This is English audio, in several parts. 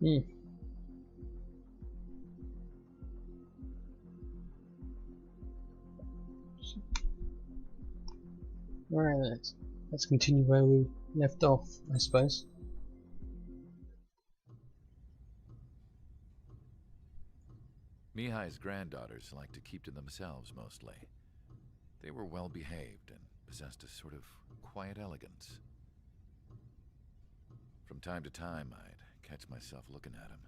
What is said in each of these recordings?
Hmm. Right, let's continue where we left off, I suppose. Mihai's granddaughters liked to keep to themselves mostly. They were well behaved and possessed a sort of quiet elegance. From time to time, I'd catch myself looking at them,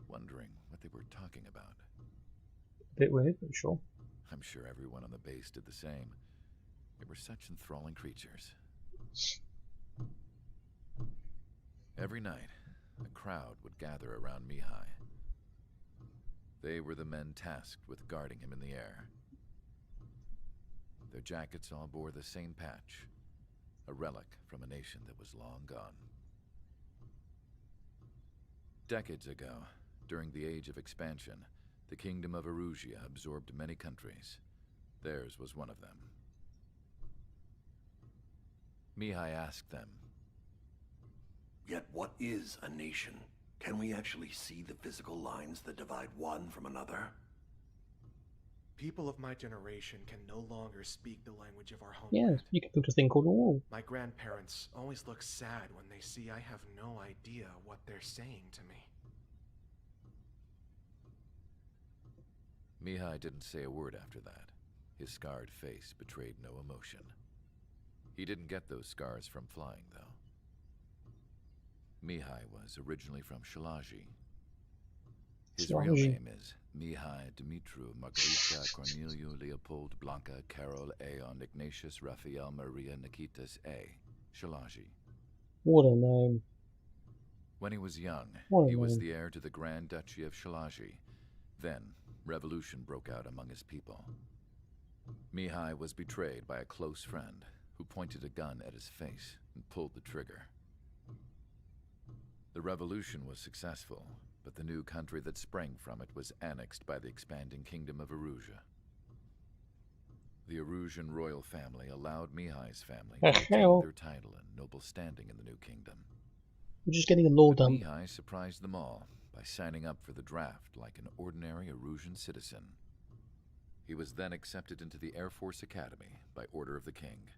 wondering what they were talking about. A bit weird, but sure. I'm sure everyone on the base did the same. They were such enthralling creatures. Every night, a crowd would gather around Mihai. They were the men tasked with guarding him in the air. Their jackets all bore the same patch, a relic from a nation that was long gone. Decades ago, during the Age of Expansion, the Kingdom of Erusia absorbed many countries. Theirs was one of them. Mihai asked them, "Yet what is a nation? Can we actually see the physical lines that divide one from another?" People of my generation can no longer speak the language of our Yeah, homeland. you can build a thing called a wall. My grandparents always look sad when they see I have no idea what they're saying to me. Mihai didn't say a word after that. His scarred face betrayed no emotion. He didn't get those scars from flying, though. Mihai was originally from Shalaji. His real name is Mihai Dumitru Margarita Corneliu Leopold Blanca Carol Aeon Ignatius Raphael Maria Nikitas A. Shalaji. What a name. When he was young, What a he was name. the heir to the Grand Duchy of Shalaji. Then, revolution broke out among his people. Mihai was betrayed by a close friend who pointed a gun at his face and pulled the trigger. The revolution was successful, but the new country that sprang from it was annexed by the expanding Kingdom of Erusia. The Erusian royal family allowed Mihai's family to retain their title and noble standing in the new kingdom. We're just getting a law But dump. Mihai surprised them all by signing up for the draft like an ordinary Erusian citizen. He was then accepted into the Air Force Academy by order of the king.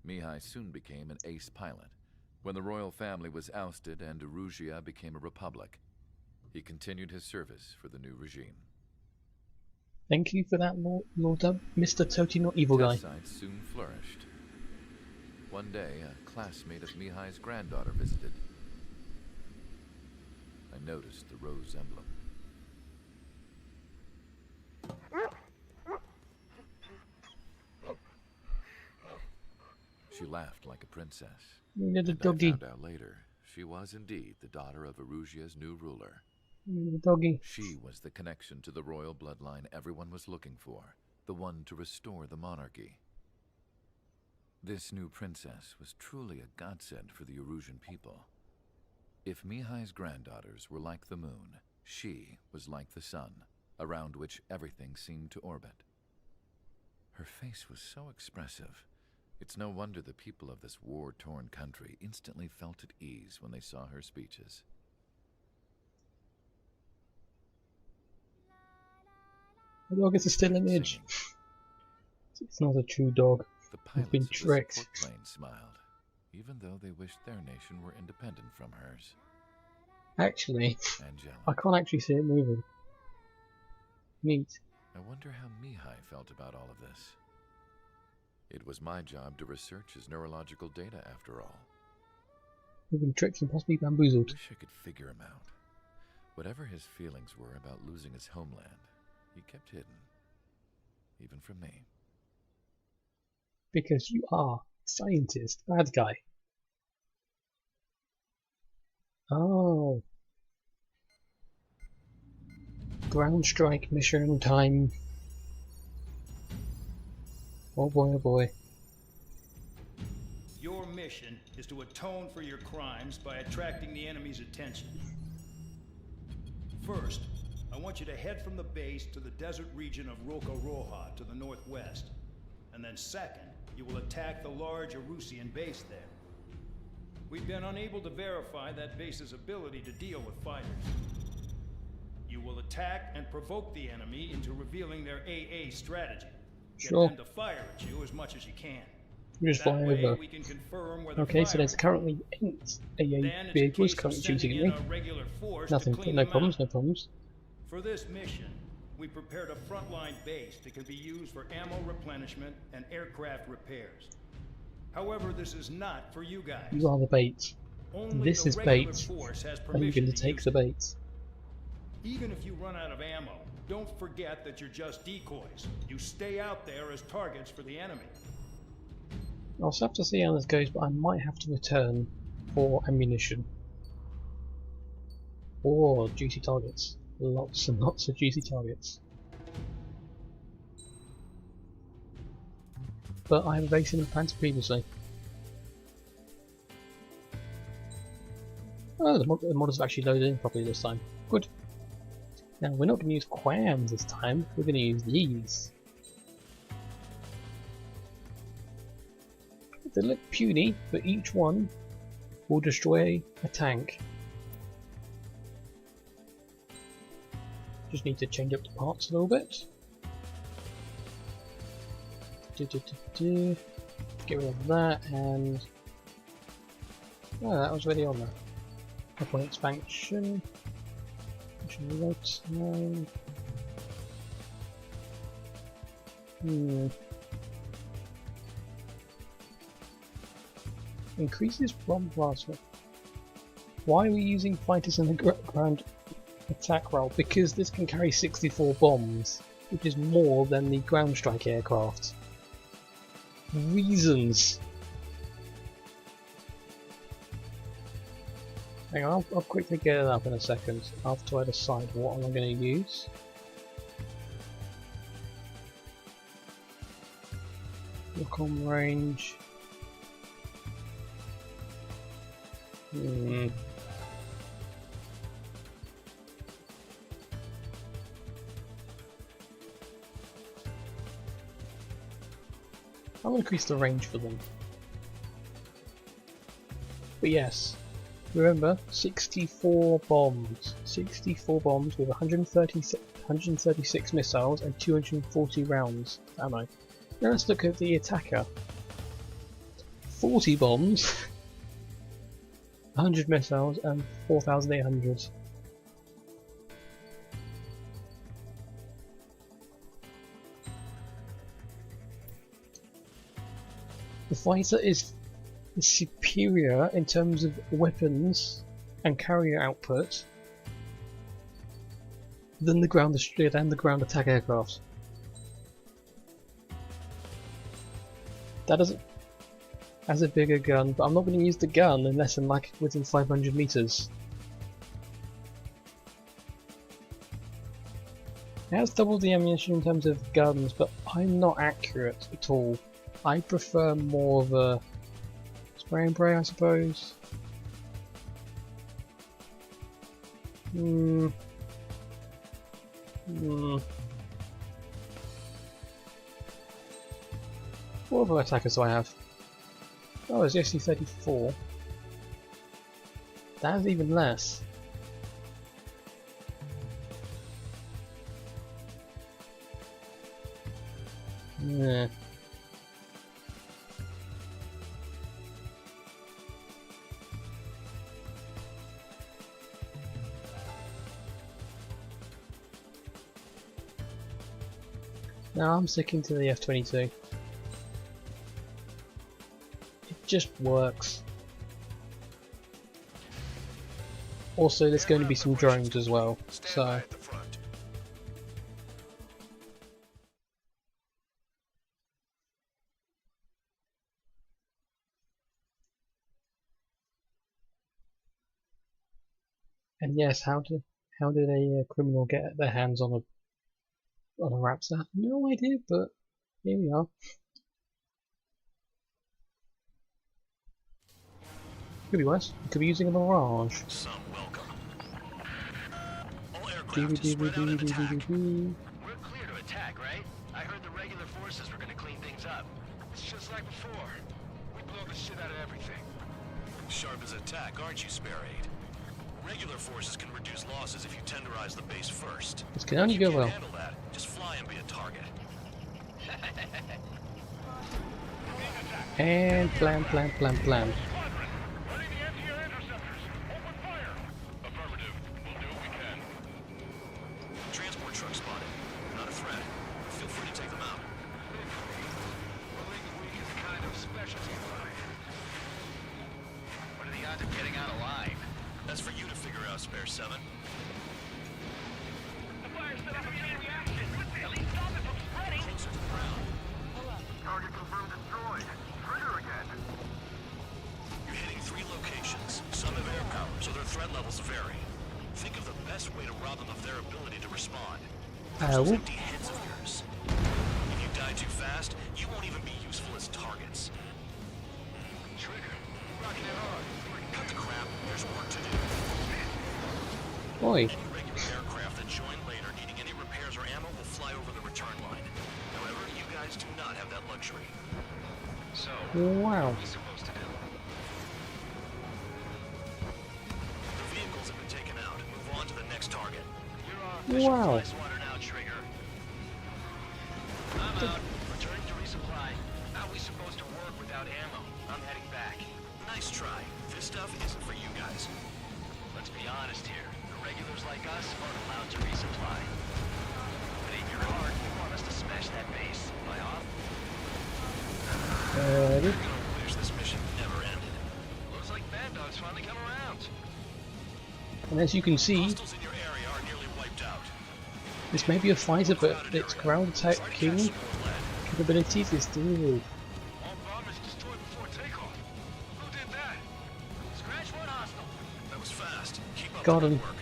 Mihai soon became an ace pilot. When the royal family was ousted and Erusia became a republic, he continued his service for the new regime. Thank you for that, law dump, Mr. Totally Not Evil Guy. Test sites soon flourished. One day, a classmate of Mihai's granddaughter visited. I noticed the rose emblem. She laughed like a princess. Little And doggy. I found out later, she was indeed the daughter of Erusia's new ruler. Little doggy. She was the connection to the royal bloodline everyone was looking for, the one to restore the monarchy. This new princess was truly a godsend for the Erusian people. If Mihai's granddaughters were like the moon, she was like the sun, around which everything seemed to orbit. Her face was so expressive. It's no wonder the people of this war-torn country instantly felt at ease when they saw her speeches. The dog is a still image. It's not a true dog. The I've been pilots of the tricked. support plane smiled, even though they wished their nation were independent from hers. Actually, Angelic. I can't actually see it moving. Neat. I wonder how Mihai felt about all of this. It was my job to research his neurological data, after all. We've been tricked and possibly I bamboozled. wish I could figure him out. Whatever his feelings were about losing his homeland, he kept hidden, even from me. Because you are scientist, bad guy. Oh. Ground strike mission time. Oh boy, oh boy. Your mission is to atone for your crimes by attracting the enemy's attention. First, I want you to head from the base to the desert region of Roca Roja to the northwest. And then second, you will attack the large Erusian base there. we've been unable to verify that base's ability to deal with fighters. You will attack and provoke the enemy into revealing their AA strategy. Sure. Get them to fire at you as much as you can. You just That fly way, over. we can confirm whether Okay, so there's firing. currently 8 Then AA it's a vehicles case of currently sending shooting in at me. a regular force to Nothing, clean no them problems, out. no problems. For this mission, we prepared a frontline base that can be used for ammo replenishment and aircraft repairs. However, this is not for you guys. You are the bait. Only This the is regular bait. force has Are you permission going to take use the it. bait? Even if you run out of ammo, don't forget that you're just decoys. You stay out there as targets for the enemy. I'll have to see how this goes, but I might have to return for ammunition. Or juicy targets. Lots and lots of juicy targets. But I have a base in the plans previously. Oh, the mod is actually loaded in properly this time. Good. Now, we're not going to use quams this time, we're going to use these. They look puny, but each one will destroy a tank. Just need to change up the parts a little bit. Get rid of that, and oh, that was already on there. Upon expansion, reload time. Increases bomb blast. Why are we using fighters in the ground attack role? Because this can carry 64 bombs, which is more than the ground strike aircraft. Reasons. Hang on, I'll quickly get it up in a second after I decide what I'm going to use. Look on range. I'm going to increase the range for them. But yes, remember 64 bombs. 64 bombs with 136 missiles and 240 rounds of ammo. Now let's look at the attacker. 40 bombs, 100 missiles and 4,800. The fighter is superior in terms of weapons and carrier output than the ground attack aircraft. That doesn't has a bigger gun, but I'm not going to use the gun unless I'm like within 500 meters. It has doubled the ammunition in terms of guns, but I'm not accurate at all. I prefer more of a spray and pray, I suppose. What other attackers do I have? Oh, it's actually 34. That's even less. Yeah. No, I'm sticking to the F-22. It just works. Also, there's going to be some drones as well, so... And yes, how did a criminal get their hands on a Raptor? No idea, but here we are. Could be worse. We could be using a Mirage. Some welcome. All aircraft is spread out and attack. We're clear to attack, right? I heard the regular forces were gonna clean things up. It's just like before. We blow the shit out of everything. Sharp as Guns attack, aren't you, Spare 8? Regular forces can reduce losses if you tenderize the base first. This can only If you go can't well. handle that, just fly and be a target. And blam, blam, blam, blam. Affirmative. We'll do what we can. Transport truck spotted. Not a threat. Feel free to take them out. Weak is a kind of specialty line. What are the odds of getting out alive? That's for you to figure out, Spare 7. The fire set up a chain reaction. At least stop it from spreading. Closer to the ground. Target confirmed destroyed. Trigger again. You're hitting 3 locations. Some have air power, so their threat levels vary. Think of the best way to rob them of their ability to respond. Those empty heads of yours. If you die too fast, you won't even be useful as targets. Trigger. Rocking it hard. Cut the crap. There's work to do. Oi. Any regular aircraft that join later needing any repairs or ammo will fly over the return line. However, you guys do not have that luxury. So, Wow. what are we supposed to do? The vehicles have been taken out. Move on to the next target. You're on Wow. fly swatter now, Trigger. I'm out. Returning to resupply. How are we supposed to work without ammo? I'm heading back. Nice try. This stuff isn't for you guys. Let's be honest here. The regulars like us aren't allowed to resupply. But in your heart, you want us to smash that base. Am I off? You're gonna wish this mission never ended. Looks like Bad Dog's finally come around. And as you can see, Hostiles in your area are nearly wiped out. this may be a fighter, but its ground Try attack to catch king some more lead. capabilities is still All bombers destroyed before takeoff. Who did that? Scratch one hostile. That was fast. Keep up Got the good him. work.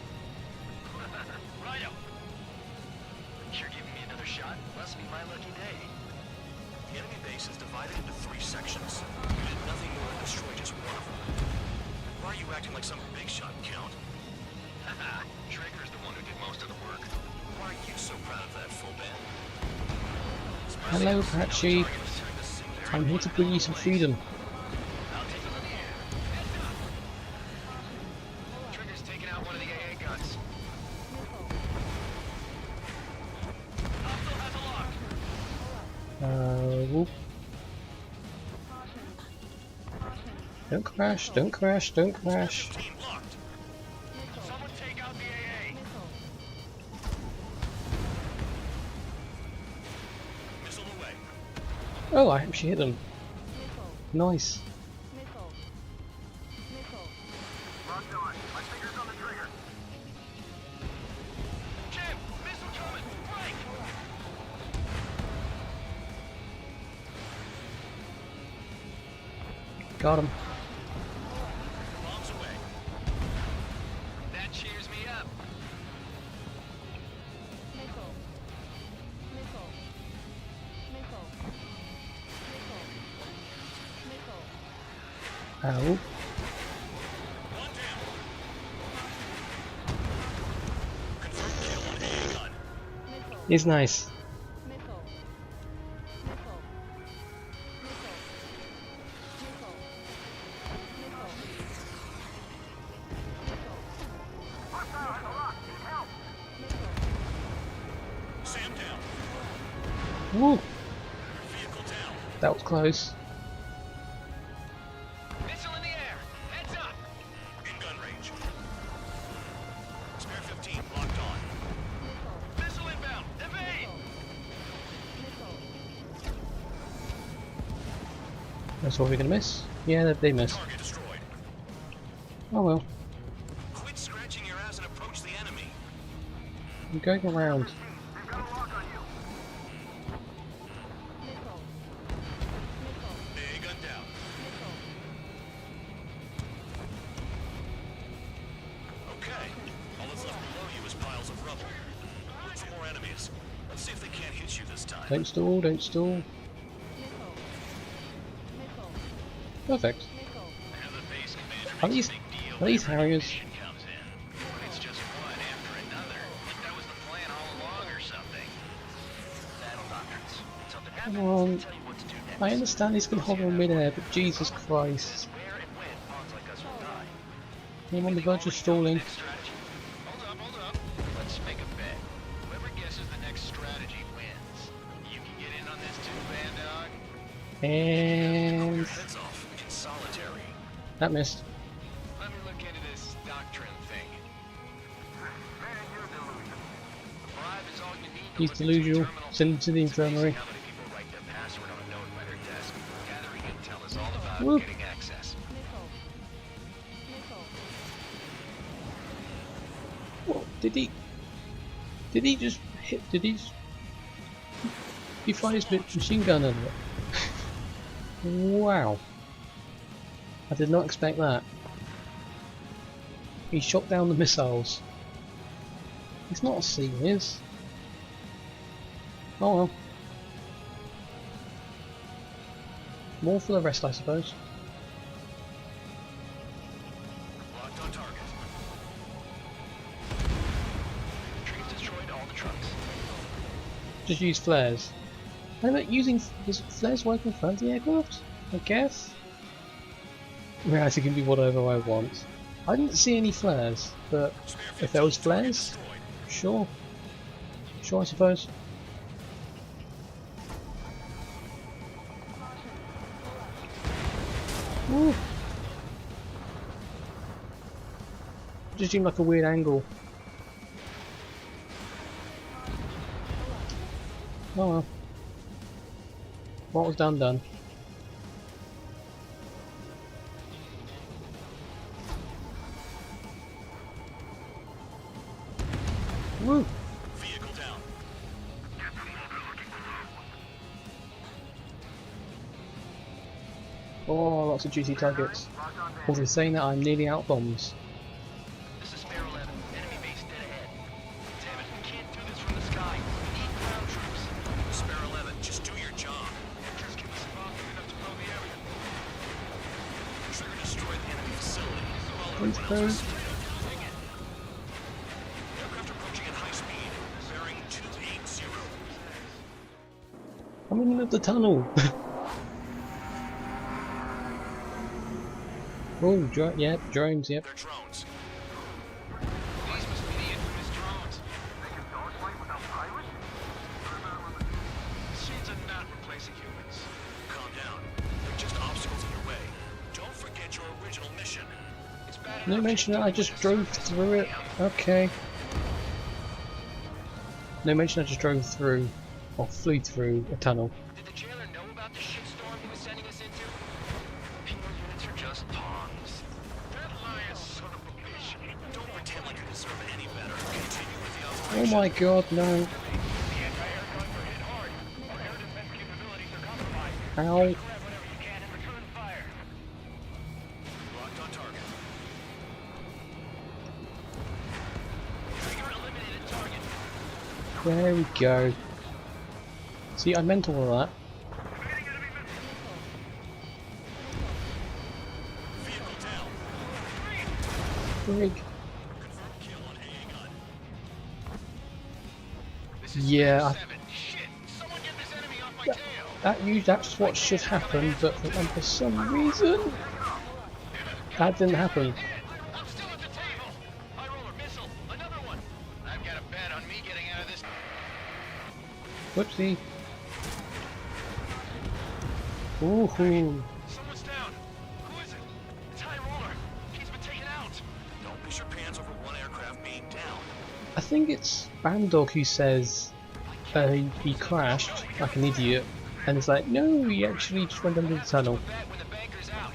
Righto. You're giving me another shot? Must be my lucky day. The enemy base is divided into 3 sections. You did nothing more than destroy just one of them. Why are you acting like some big shot, Count? Haha. Trigger's the one who did most of the work. Why are you so proud of that, full band? Hello, Patchy. I'm here to bring you some freedom. I'll take a look at it. Heads up. Trigger's taking out one of the AA guns. Hostile has a lock. Whoop. Don't crash, don't crash, don't crash. 15 locked. Someone take out the AA. Missile away. Oh, I actually hit them. Nice. Locked on. My finger's on the trigger. Jim, missile coming. Break. Got him. Bombs away. That cheers me up. Ow. One down. Confirmed kill on AA gun. He's nice. Sam down. Woo. Vehicle down. That was close. Missile in the air. Heads up. In gun range. Spare 15 locked on. Missile inbound. Evade. That's what we're gonna miss. Yeah, they missed. Target destroyed. Oh well. Quit scratching your ass and approach the enemy. I'm going around. They've got a lock on you. AA gun down. Okay. All that's left below you is piles of rubble. Look for more enemies. Let's see if they can't hit you this time. Don't stall, don't stall. Perfect. Have the base commander Are makes these, a big deal are these whenever a Harriers? mission comes in. But it's just one after another. Like that was the plan all along or something. Battle doctrines. Something happens, Come on. they tell you what to do next. I understand he's been hovering midair, but Jesus Christ. Where and when pawns like us will die. I'm on the verge of stalling. Hold up. Let's make a bet. Whoever guesses the next strategy wins. You can get in on this too, Bandog. And Heads off in solitary. that missed. Let me look into this doctrine thing. A bribe is all you need to He's look into delusional. terminal. Send him to the It's amazing infirmary. how many people write their password on a note by their desk. Gathering intel is all about Woo. getting access. What did he? Did he just hit? Did he? He fired his machine gun at it. Wow! I did not expect that. He shot down the missiles. He's not a sea, is? Oh well. More for the rest, I suppose. Locked on target. Trees destroyed all the trucks. Just use flares. How about using is flares working for anti-aircraft? I guess. Reality can be whatever I want. I didn't see any flares, but if there was flares, sure. Sure, I suppose. Woo. Just seemed like a weird angle. Oh well. What was done, done. Woo! Vehicle down. Oh, lots of juicy targets. Although saying that, I'm nearly out bombs. This is Spare 11. Enemy base dead ahead. Damn it, we can't do this from the sky. We need ground troops. Spare 11, just do your job. Just give us a bomb big enough to blow the area. Trigger destroy the enemy facility. While Please everyone else don't. is using it. Aircraft approaching at high speed. Bearing 280. I'm in the tunnel. Oh, yeah, drones, yep. They're drones. These must be the infamous drones. Machines are not replacing humans. Calm down. They're just obstacles in your way. Don't forget your original mission. It's bad No enough mention you that I just drove through it. Okay. No mention I just drove through, or flew through a tunnel. Did the jailer know about the shitstorm he was sending us into? Penal units are just pawns. That lion son of a bitch. Don't pretend like you deserve any better. Continue with the Oh operation. my god, no. The anti-air guns are hit hard. Our air defense capabilities are compromised. Ow. Grab whatever you can and return fire. Locked on target. Trigger eliminated target. There we go. See, I meant all of that. Vehicle down. Frig. Confirmed kill on AA gun. This is Yeah, Spare 7. Shit! Someone get this enemy off my tail. That's what should happen, but for some reason that didn't happen. I'm still at the table. High roller missile. Another one. I've got a bet on me getting out of this. Whoopsie. Woohoo. Someone's down. Who is it? It's High Roller. He's been taken out. Don't piss your pants over one aircraft being down. I think it's Bandog who says he crashed like an idiot, and it's like, no, he actually just went under the tunnel. Bet when the banker's out.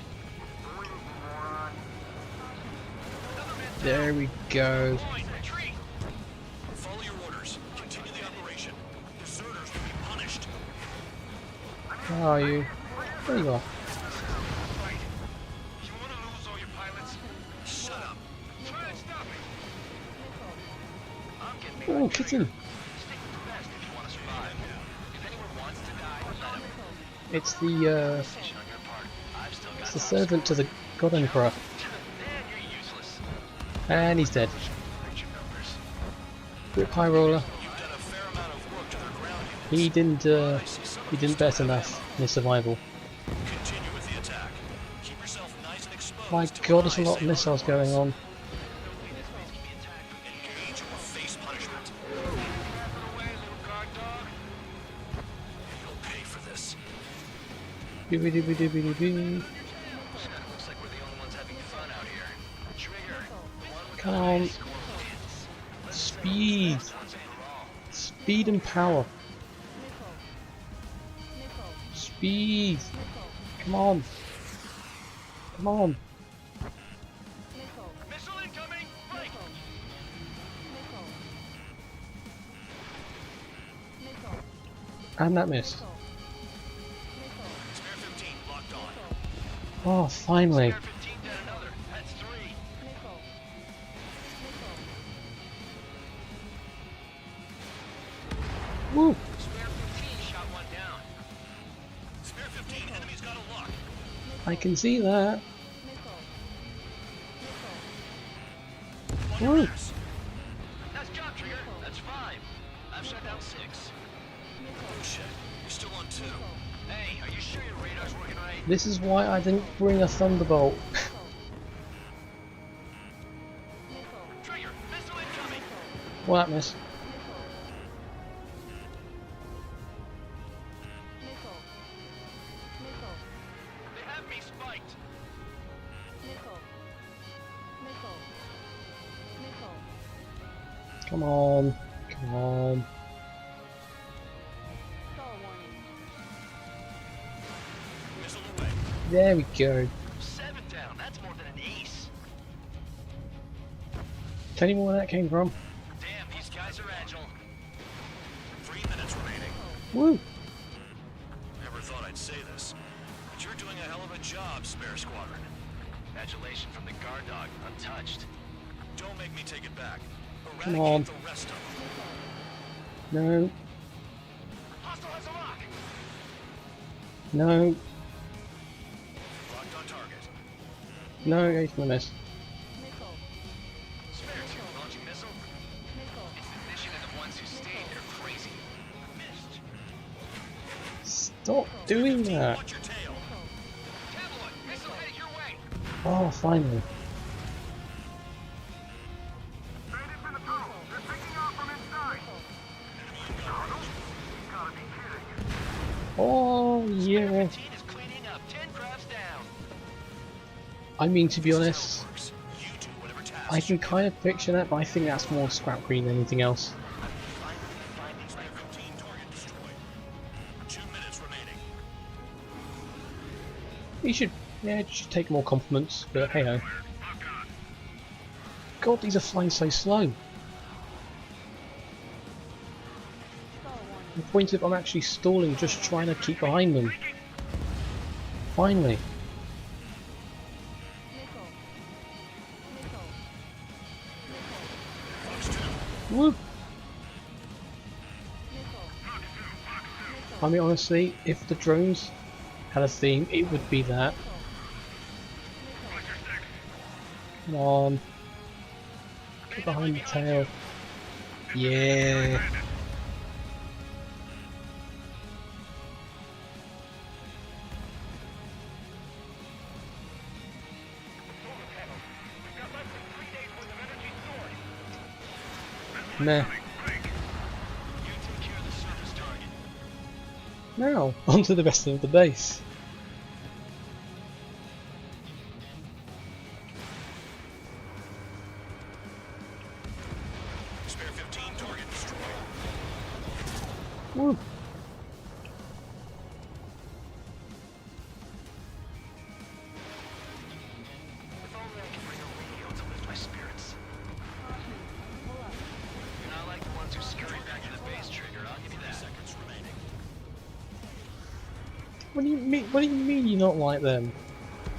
There we go. Point, retreat. Follow your orders. Continue the operation. Deserters will be punished. Where are you? There you are. Right. You want to lose all your pilots? Shut up. Try to stop me. I'm getting Oh, kitten. Stick with the best if you want to survive. If anyone wants to die, let him. It's the Decision on your part. I've still got it's the lots. servant to the God Emperor, Man, you're useless. and he's dead. Reach your numbers. Rip High Roller. You've done a fair amount of work to their ground units. He didn't bet enough in his survival. Continue with the attack. Keep yourself nice and exposed. My till God, an there's a eye lot of sail missiles reports. going on. Dooby dooby dooby dooby. Looks like we're the only ones having fun out here. Trigger, the one with Come the on. highest score wins. Let's Speed. celebrate the best ones overall. Speed and power. Speed. Come on. Come on. Missile incoming! Right! And that missed. Spare 15 locked on. Oh, finally. Spare 15 dead another. That's 3. Woo. Spare 15 shot one down. Spare 15, enemy's got a lock. I can see that. On your Woo. ass. Nice job, Trigger. That's 5. I've shot down 6. Oh shit, you're still on 2. Hey, are you sure your radar's working right? This is why I didn't bring a thunderbolt. Trigger, missile incoming! Well, that missed. They have me spiked. Come on. Come on. Missile away. There we go. 7 down. That's more than an ace. Tell you where that came from. Damn, these guys are agile. 3 minutes remaining. Woo. Never thought I'd say this, but you're doing a hell of a job, Spare Squadron. Adulation from the guard dog, untouched. Don't make me take it back. Come Eradicate on. the rest of them. No. Hostile has a lock. No. Locked on target. No, he's gonna miss. Spare 2 launching missile. It's the mission and the ones who stayed here crazy. Missed. Stop doing that. Watch your tail. Tabloid, missile headed your way. Oh, finally. Oh, yeah. 15 is cleaning up. 10 crabs down. I mean, to be honest, Works. You do whatever task I can kind of picture that, but I think that's more scrap green than anything else. Spare 15 target destroyed. 2 minutes remaining. You should, yeah, you should take more compliments, but hey ho. God, these are flying so slow. The point of I'm actually stalling, just trying to keep behind them. Finally. Woo! I mean, honestly, if the drones had a theme, it would be that. Come on. Get behind the tail. Yeah. Meh. You take care of the surface target. Now, onto the rest of the base. Spare 15 target destroyed. Woo! If only I could bring a radio to lift my spirits. You're not like the ones who scurried back to the base, Trigger. I'll give you that. Seconds remaining. What do you mean? What do you mean you're not like them?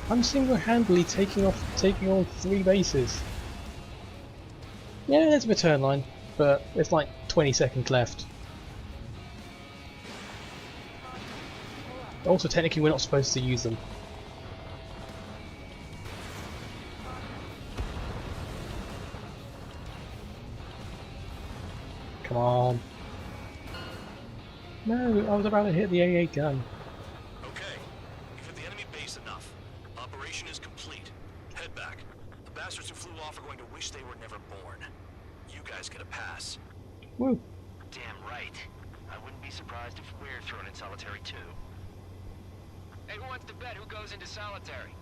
I'm single-handedly taking on 3 bases. Yeah, there's a return line, but there's like 20 seconds left. Also, technically, we're not supposed to use them. Come on. No, I was about to hit the AA gun. Okay, you've hit the enemy base enough. Operation is complete. Head back. The bastards who flew off are going to wish they were never born. You guys get a pass. Woo. Damn right. I wouldn't be surprised if we're thrown in solitary too. Hey, who wants to bet who goes into solitary?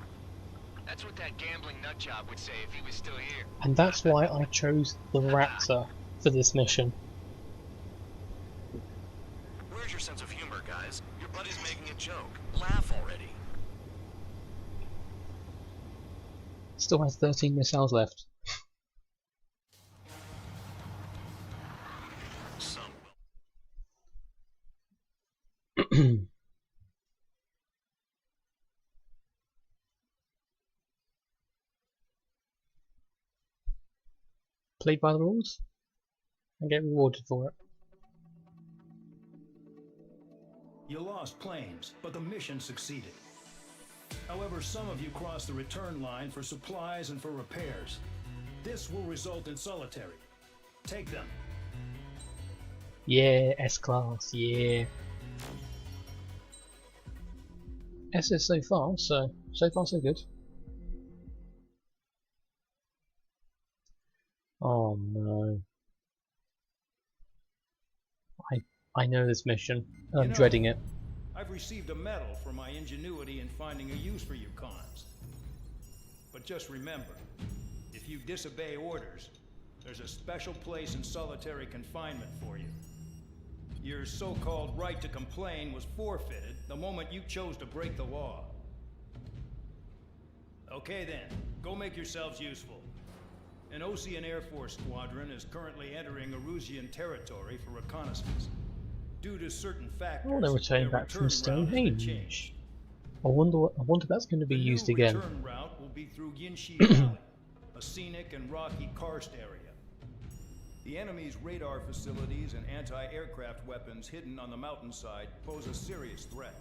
That's what that gambling nutjob would say if he was still here. And that's why I chose the Raptor for this mission. Where's your sense of humor, guys? Your buddy's making a joke. Laugh already. Still has 13 missiles left. Some Played by the rules and get rewarded for it. You lost planes, but the mission succeeded. However, some of you crossed the return line for supplies and for repairs. This will result in solitary. Take them. Yeah, S-Class, yeah. SS so far so good. Oh no. I know this mission. I'm dreading it. I've received a medal for my ingenuity in finding a use for you cons. But just remember, if you disobey orders, there's a special place in solitary confinement for you. Your so-called right to complain was forfeited the moment you chose to break the law. Okay then, go make yourselves useful. An Ocean Air Force squadron is currently entering Erusian territory for reconnaissance. Due to certain factors, Oh, they're returning back from Stonehenge. I wonder if that's going to be used again. The return route will be through Yinshi Valley, a scenic and rocky karst area. The enemy's radar facilities and anti-aircraft weapons hidden on the mountainside pose a serious threat.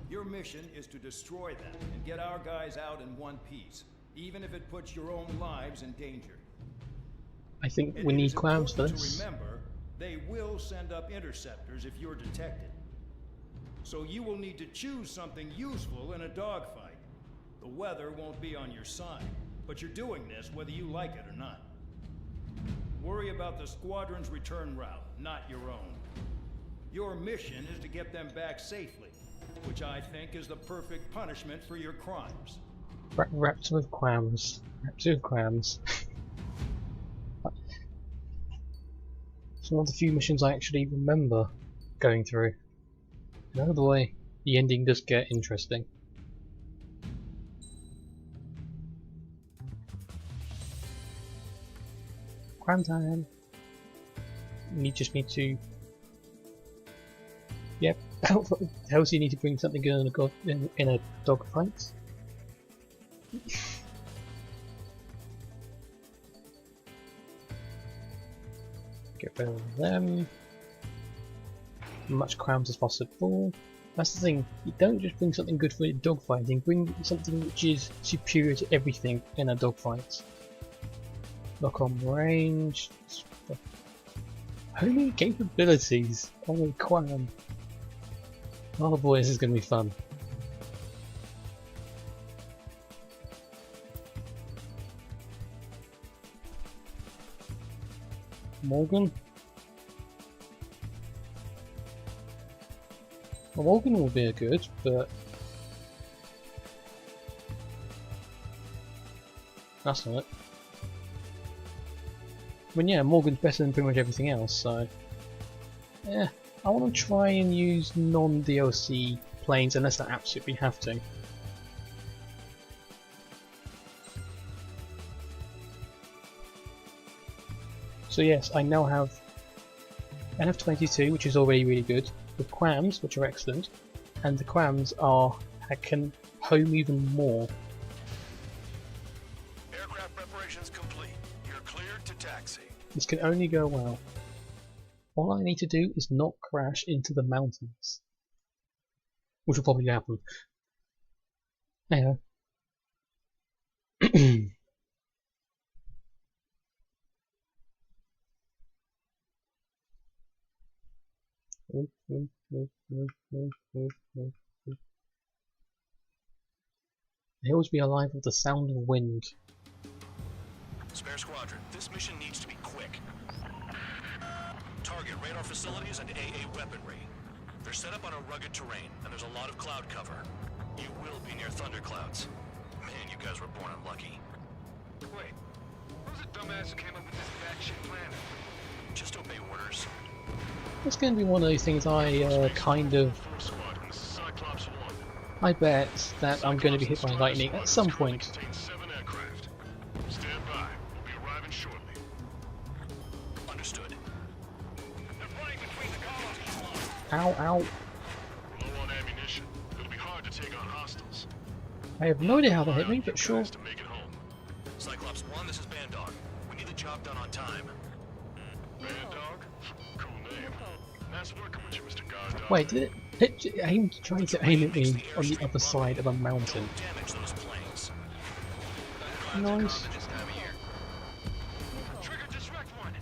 Your mission is to destroy them and get our guys out in one piece, even if it puts your own lives in danger. I think we need clams for this. Remember, they will send up interceptors if you're detected. So you will need to choose something useful in a dogfight. The weather won't be on your side, but you're doing this whether you like it or not. Worry about the squadron's return route, not your own. Your mission is to get them back safely, which I think is the perfect punishment for your crimes. Raptor with clams. Raptor with clams. It's one of the few missions I actually remember going through. And oh boy, the ending does get interesting. Cram time. You just need to. Yep. How else do you need to bring something in a dog fight? Get rid of them. As much crowns as possible. That's the thing, you don't just bring something good for a dogfighting, bring something which is superior to everything in a dogfight. Lock on range. Homing capabilities. Oh, Quam. Oh boy, this is going to be fun. Morgan? Well, Morgan will be a good, but that's not it. I mean, yeah, Morgan's better than pretty much everything else, so yeah, I want to try and use non-DLC planes unless I absolutely have to. So yes, I now have NF-22, which is already really good, with Quams, which are excellent, and the Quams can home even more. aircraft preparations complete. You're cleared to taxi. This can only go well. All I need to do is not crash into the mountains, which will probably happen. Anyhow. They always be alive with the sound of wind. Spare squadron, this mission needs to be quick. Target radar facilities and AA weaponry. They're set up on a rugged terrain, and there's a lot of cloud cover. You will be near thunderclouds. Man, you guys were born unlucky. Wait, who's the dumbass who came up with this batshit plan? Just obey orders. It's going to be one of those things I kind of... I bet that I'm going to be hit by lightning at some point. Stand by. We'll be arriving shortly. Understood. They're running between the columns. Ow, ow. Low on ammunition. It'll be hard to take on hostiles. I have no idea how that hit me, but sure. To make it home. Cyclops 1, this is Bandog. We need the job done on time. Bandog? Cool name. Nice working with you, Mr. Guard. Wait, did it trying to aim at me on the other side of a mountain? Damage those planes. Nice. Trigger disrupt one.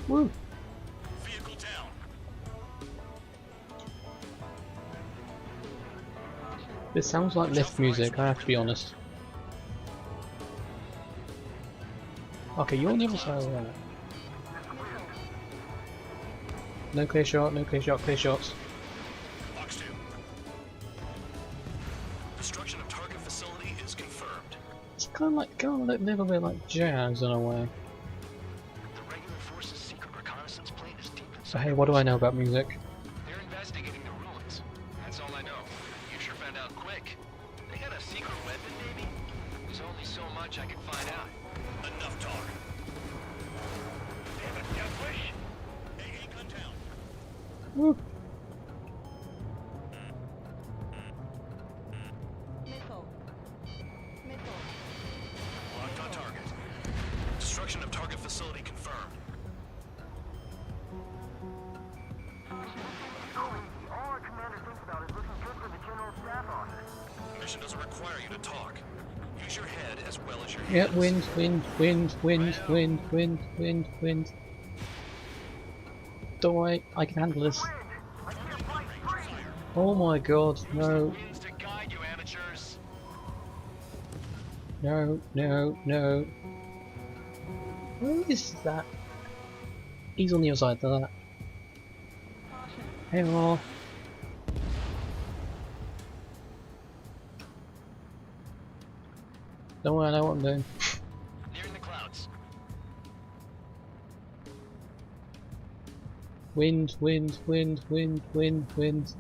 Woo! Vehicle down. This sounds like lift music, I have to be honest. Okay, you're on the other side of that. No clear shot, no clear shot, clear shots. Box 2. Destruction of target facility is confirmed. It's kind of like a little bit like jazz in a way. The regular force's secret reconnaissance plane is deep So inside. hey, what do I know about music? They're investigating the ruins. That's all I know. You sure found out quick. They got a secret weapon, maybe? There's only so much I can find out. Enough talk. Damn it, devilish! AA gun down. Woo! Missile. Missile. Locked on target. Destruction of target facility confirmed. All our commander thinks about is looking good for the general staff office. Mission doesn't require you to talk. Use your head as well as your Yeah, hands. wind, wind, wind, wind, wind, wind, wind, wind. Don't worry, I can handle this. Oh my god, no, Winds to guide you, amateurs. no, no, no. Where is that? He's on the other side of that. Hey, on. Don't worry, I know what I'm doing. Nearing the clouds. Wind, wind, wind, wind, wind, wind.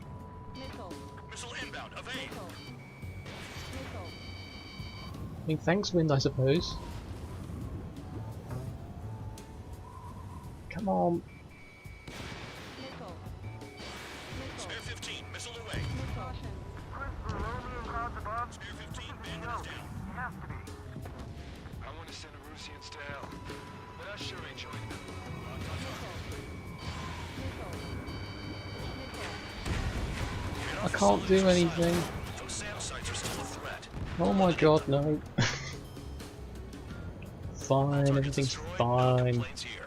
Missile. Missile inbound. Evade. Missile. Missile. I mean, thanks, wind, I suppose. Come on. Missile. Spare 15. Missile away. Missile. The lonely clouds above. Spare 15. Bandit is down. It has to be. I want to send Erusians to hell, but I sure ain't joining them. I can't do anything. Those SAM sites are still a threat. Oh my god, no. Fine, Target everything's destroyed. fine. Planes here.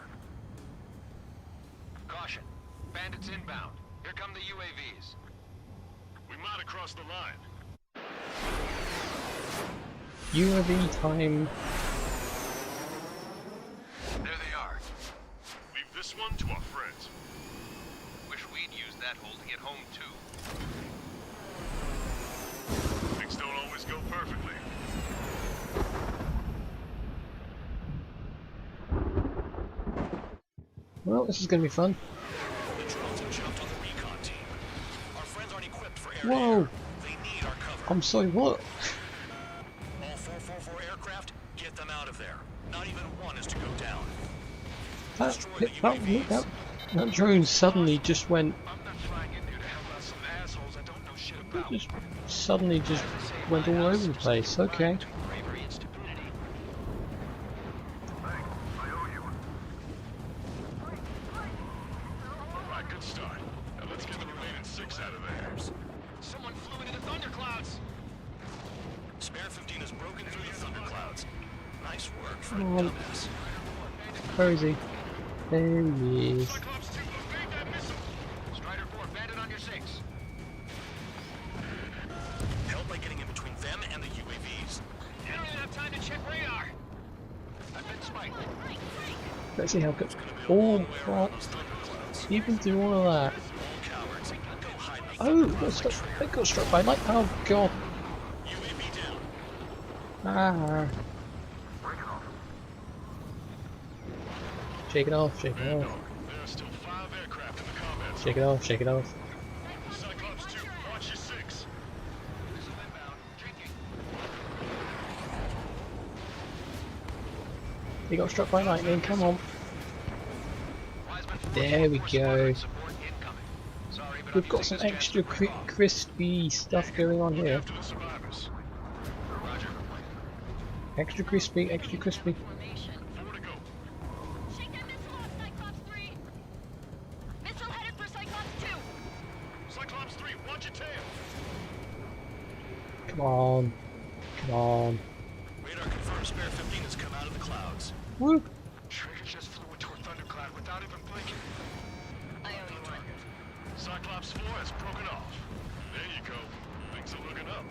Caution. Bandits inbound. Here come the UAVs. We might have crossed the line. UAV time. There they are. Leave this one to our friends. Wish we'd used that hole to get home, too. Things don't always go perfectly. Well, this is gonna be fun. The drones have jumped on the recon team. Our friends aren't equipped for air Whoa! to air. They need our cover. I'm sorry, what? All 444 aircraft, get them out of there. Not even one is to go down. That drone suddenly just went. I'm not flying in there to help out some assholes I don't know shit about. Just suddenly just went all over the place. Okay. Bravery and stupidity. Thanks. I owe you. Alright, good start. Now let's get the remaining 6 out of there. Someone flew into the thunderclouds. Spare 15 has broken through the thunderclouds. Nice work for a Come on. dumbass. Where is he? There he is. Cyclops 2, evade that missile! Strider 4, bandit on your 6. Help by getting in between them and the UAVs. I don't even have time to check radar. I've been spiked. Let's see how good. It's gonna be a Oh, long way around crap. those thunderclouds. You can do all of that. Oh, it got struck by light. Oh god. Ah. Shake it off, shake it off. Shake it off, shake it off. He got struck by lightning, come on. There we go. We've got some extra crispy stuff going on here. Extra crispy, extra crispy. Come on. Come on. Radar confirms Spare 15 has come out of the clouds. Woo! Trigger just flew into a thundercloud without even blinking. I owe you one. Cyclops 4 has broken off. There you go. Things are looking up.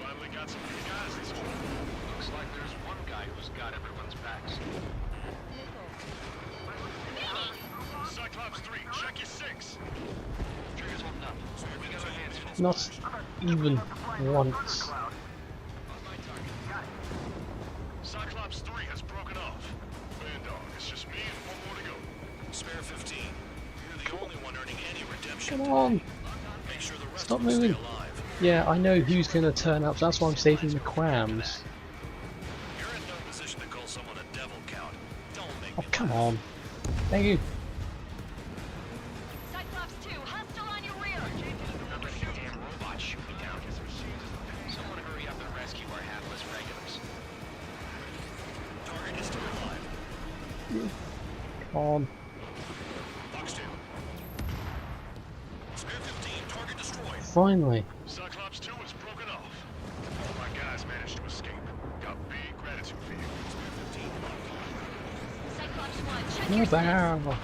Finally got some big guys this morning. Looks like there's one guy who's got everyone's backs. Cyclops 3, check your 6. Trigger's holding up. We got our hands full. Not even once. Cyclops 3 has broken off. Man dog, it's just me and one more to go. Spare 15. You're the only one earning any redemption. Come on! Make sure the rest Stop of them moving! stay alive. Yeah, I know who's gonna turn up, so that's why I'm saving the crams. You're in no position to call someone a devil, Count. Don't make Oh, me come laugh. on. Thank you. Cyclops 2, hostile on your rear. Not letting a damn robot shoot me down. Someone hurry up and rescue our hapless regulars. Target is still alive. Come on. Box 2. Spare 15, target destroyed. Finally. Cyclops 2 is broken off. All my guys managed to escape. Got big gratitude for you. Spare 15 Cyclops 1, check No your bow.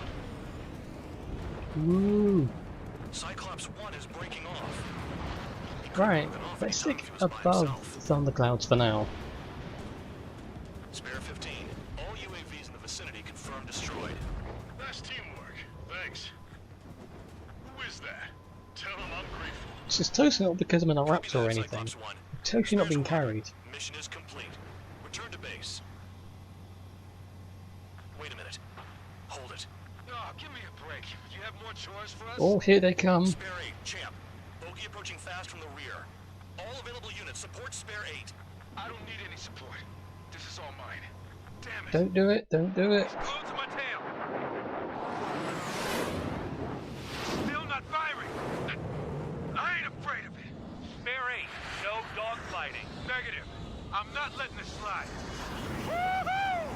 Woo. Cyclops 1 is breaking off. Right, let's stick above thunderclouds for now. Spare 15. All UAVs in the vicinity confirmed destroyed. Nice teamwork. Thanks. Who is that? Tell him I'm grateful. This is totally not because I'm in a Copy Raptor or that, anything. Cyclops 1. I'm totally not being Spares one. carried. Mission is complete. Return to base. Wait a minute. Hold it. Oh, give me a break. You have more chores for us? Oh, here they come. Spare 8, champ. Bogey approaching fast from the rear. All available units support Spare 8. I don't need any support. This is all mine. Damn it. Don't do it, don't do it. Close to my tail. Still not firing. I ain't afraid of it. Spare 8. No dogfighting. Negative. I'm not letting this slide. Woohoo!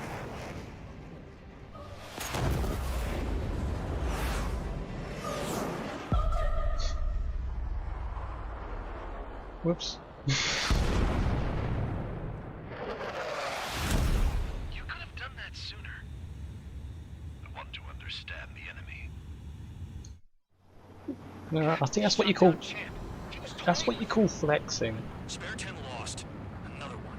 Whoops. You could have done that sooner. I want to understand the enemy. No, I think that's what you call flexing. Spare 10 lost. Another one.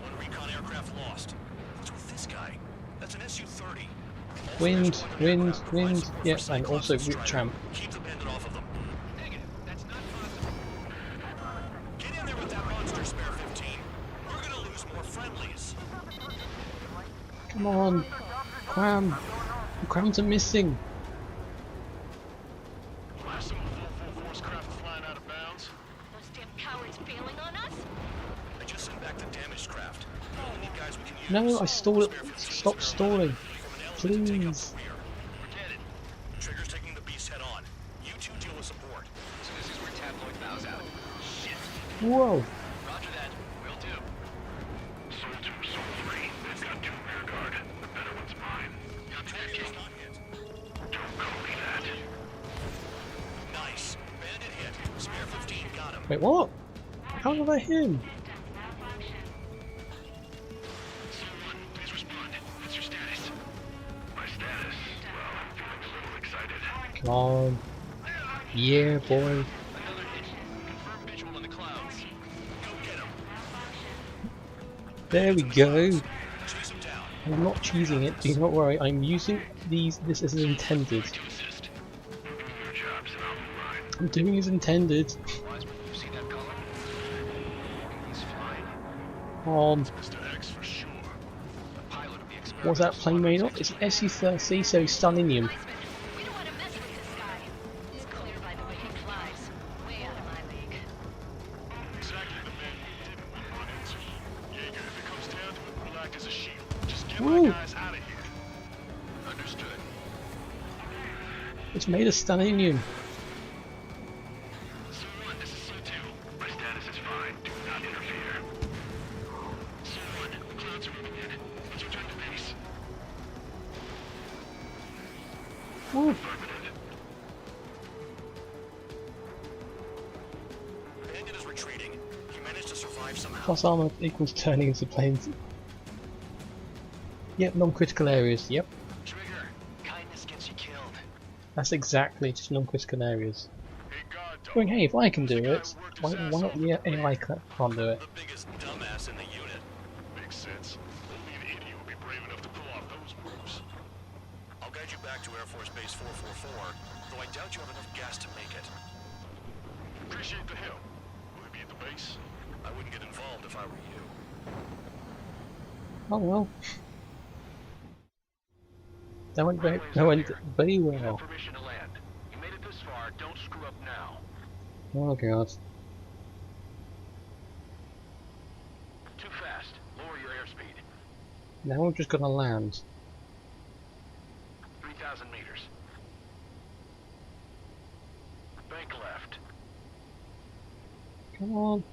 One recon aircraft lost. What's with this guy? That's an Su-30. Wind, wind, wind. Yes, and also root tramp. Keep the pendant off of them. Negative. That's not possible. Get in there with that monster, Spare 15. We're gonna lose more friendlies. Come on, Cram. The crams are missing. Last of full force craft flying out of bounds. Those damn cowards bailing on us? I just sent back the damaged craft. We only need guys we can use. No, I stalled it. Spare 15 is Stop clear stalling. from an element to take up Please. the rear. Forget it. Trigger's taking the beast head on. You two deal with support. So this is where tabloid bows out. Shit. Whoa. Roger that. Will do. Soul 2, Soul 3. They've got 2 rear guard. The better one's mine. Target is not hit. Don't call me that. Nice. Bandit hit. Spare 15 got him. Wait, what? How did I hit him? Soul 1, please respond. What's your status? My status? Well, I'm feeling a little excited. Come on. Yeah, boy. Another hit. Confirm visual in the clouds. Go get him. There we go. Chase him down. I'm not cheesing it, do not worry, I'm using this as intended. To assist I'm doing as intended. Wiseman, you see that color? He's flying. On. Mr. X for sure. The pilot of the experiment. What's that plane made of? It's an SU-30, so stuninium. Wiseman, we don't want to mess with this guy. He's clear by the way he flies. Way out of my league. Exactly the man we didn't want to run into. Jaeger, if it comes down to it, we'll act as a shield. Just get Woo. my guys out of here. Understood. It's made of stuninium. Someone, this is Su-2. My status is fine. Do not interfere. Someone, the clouds are moving in. Let's return to base. Woo. Affirmative. Bandit is retreating. He managed to survive somehow. Plus armor equals turning into planes. Yep, non-critical areas. Yep, Trigger, kindness gets you killed. that's exactly just non-critical areas. Hey, guard dog. Going, hey, if I can do There's a guy it, who worked why his ass not off the for me. AI can't do it? The biggest dumbass in the unit. Makes sense. Only an idiot would be brave enough to pull off those moves. I'll guide you back to Air Force Base 444, though I doubt you have enough gas to make it. Appreciate the help. Will it be at the base? I wouldn't get involved if I were you. Oh well. That went very well. Permission to land. You made it this far, don't screw up now. Oh god. Too fast. Lower your airspeed. Now we're just gonna land. 3,000 meters. Bank left. Come on.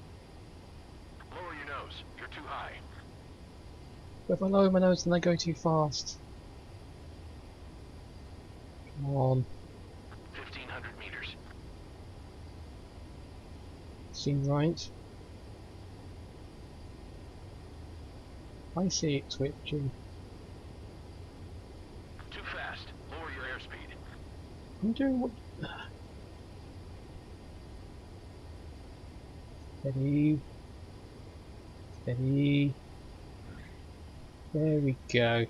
Lower your nose. You're too high. If I lower my nose then I go too fast. Come on. 1,500 meters. Seems right. I see it twitching. Too fast. Lower your airspeed. I'm doing what... Steady. Steady. There we go.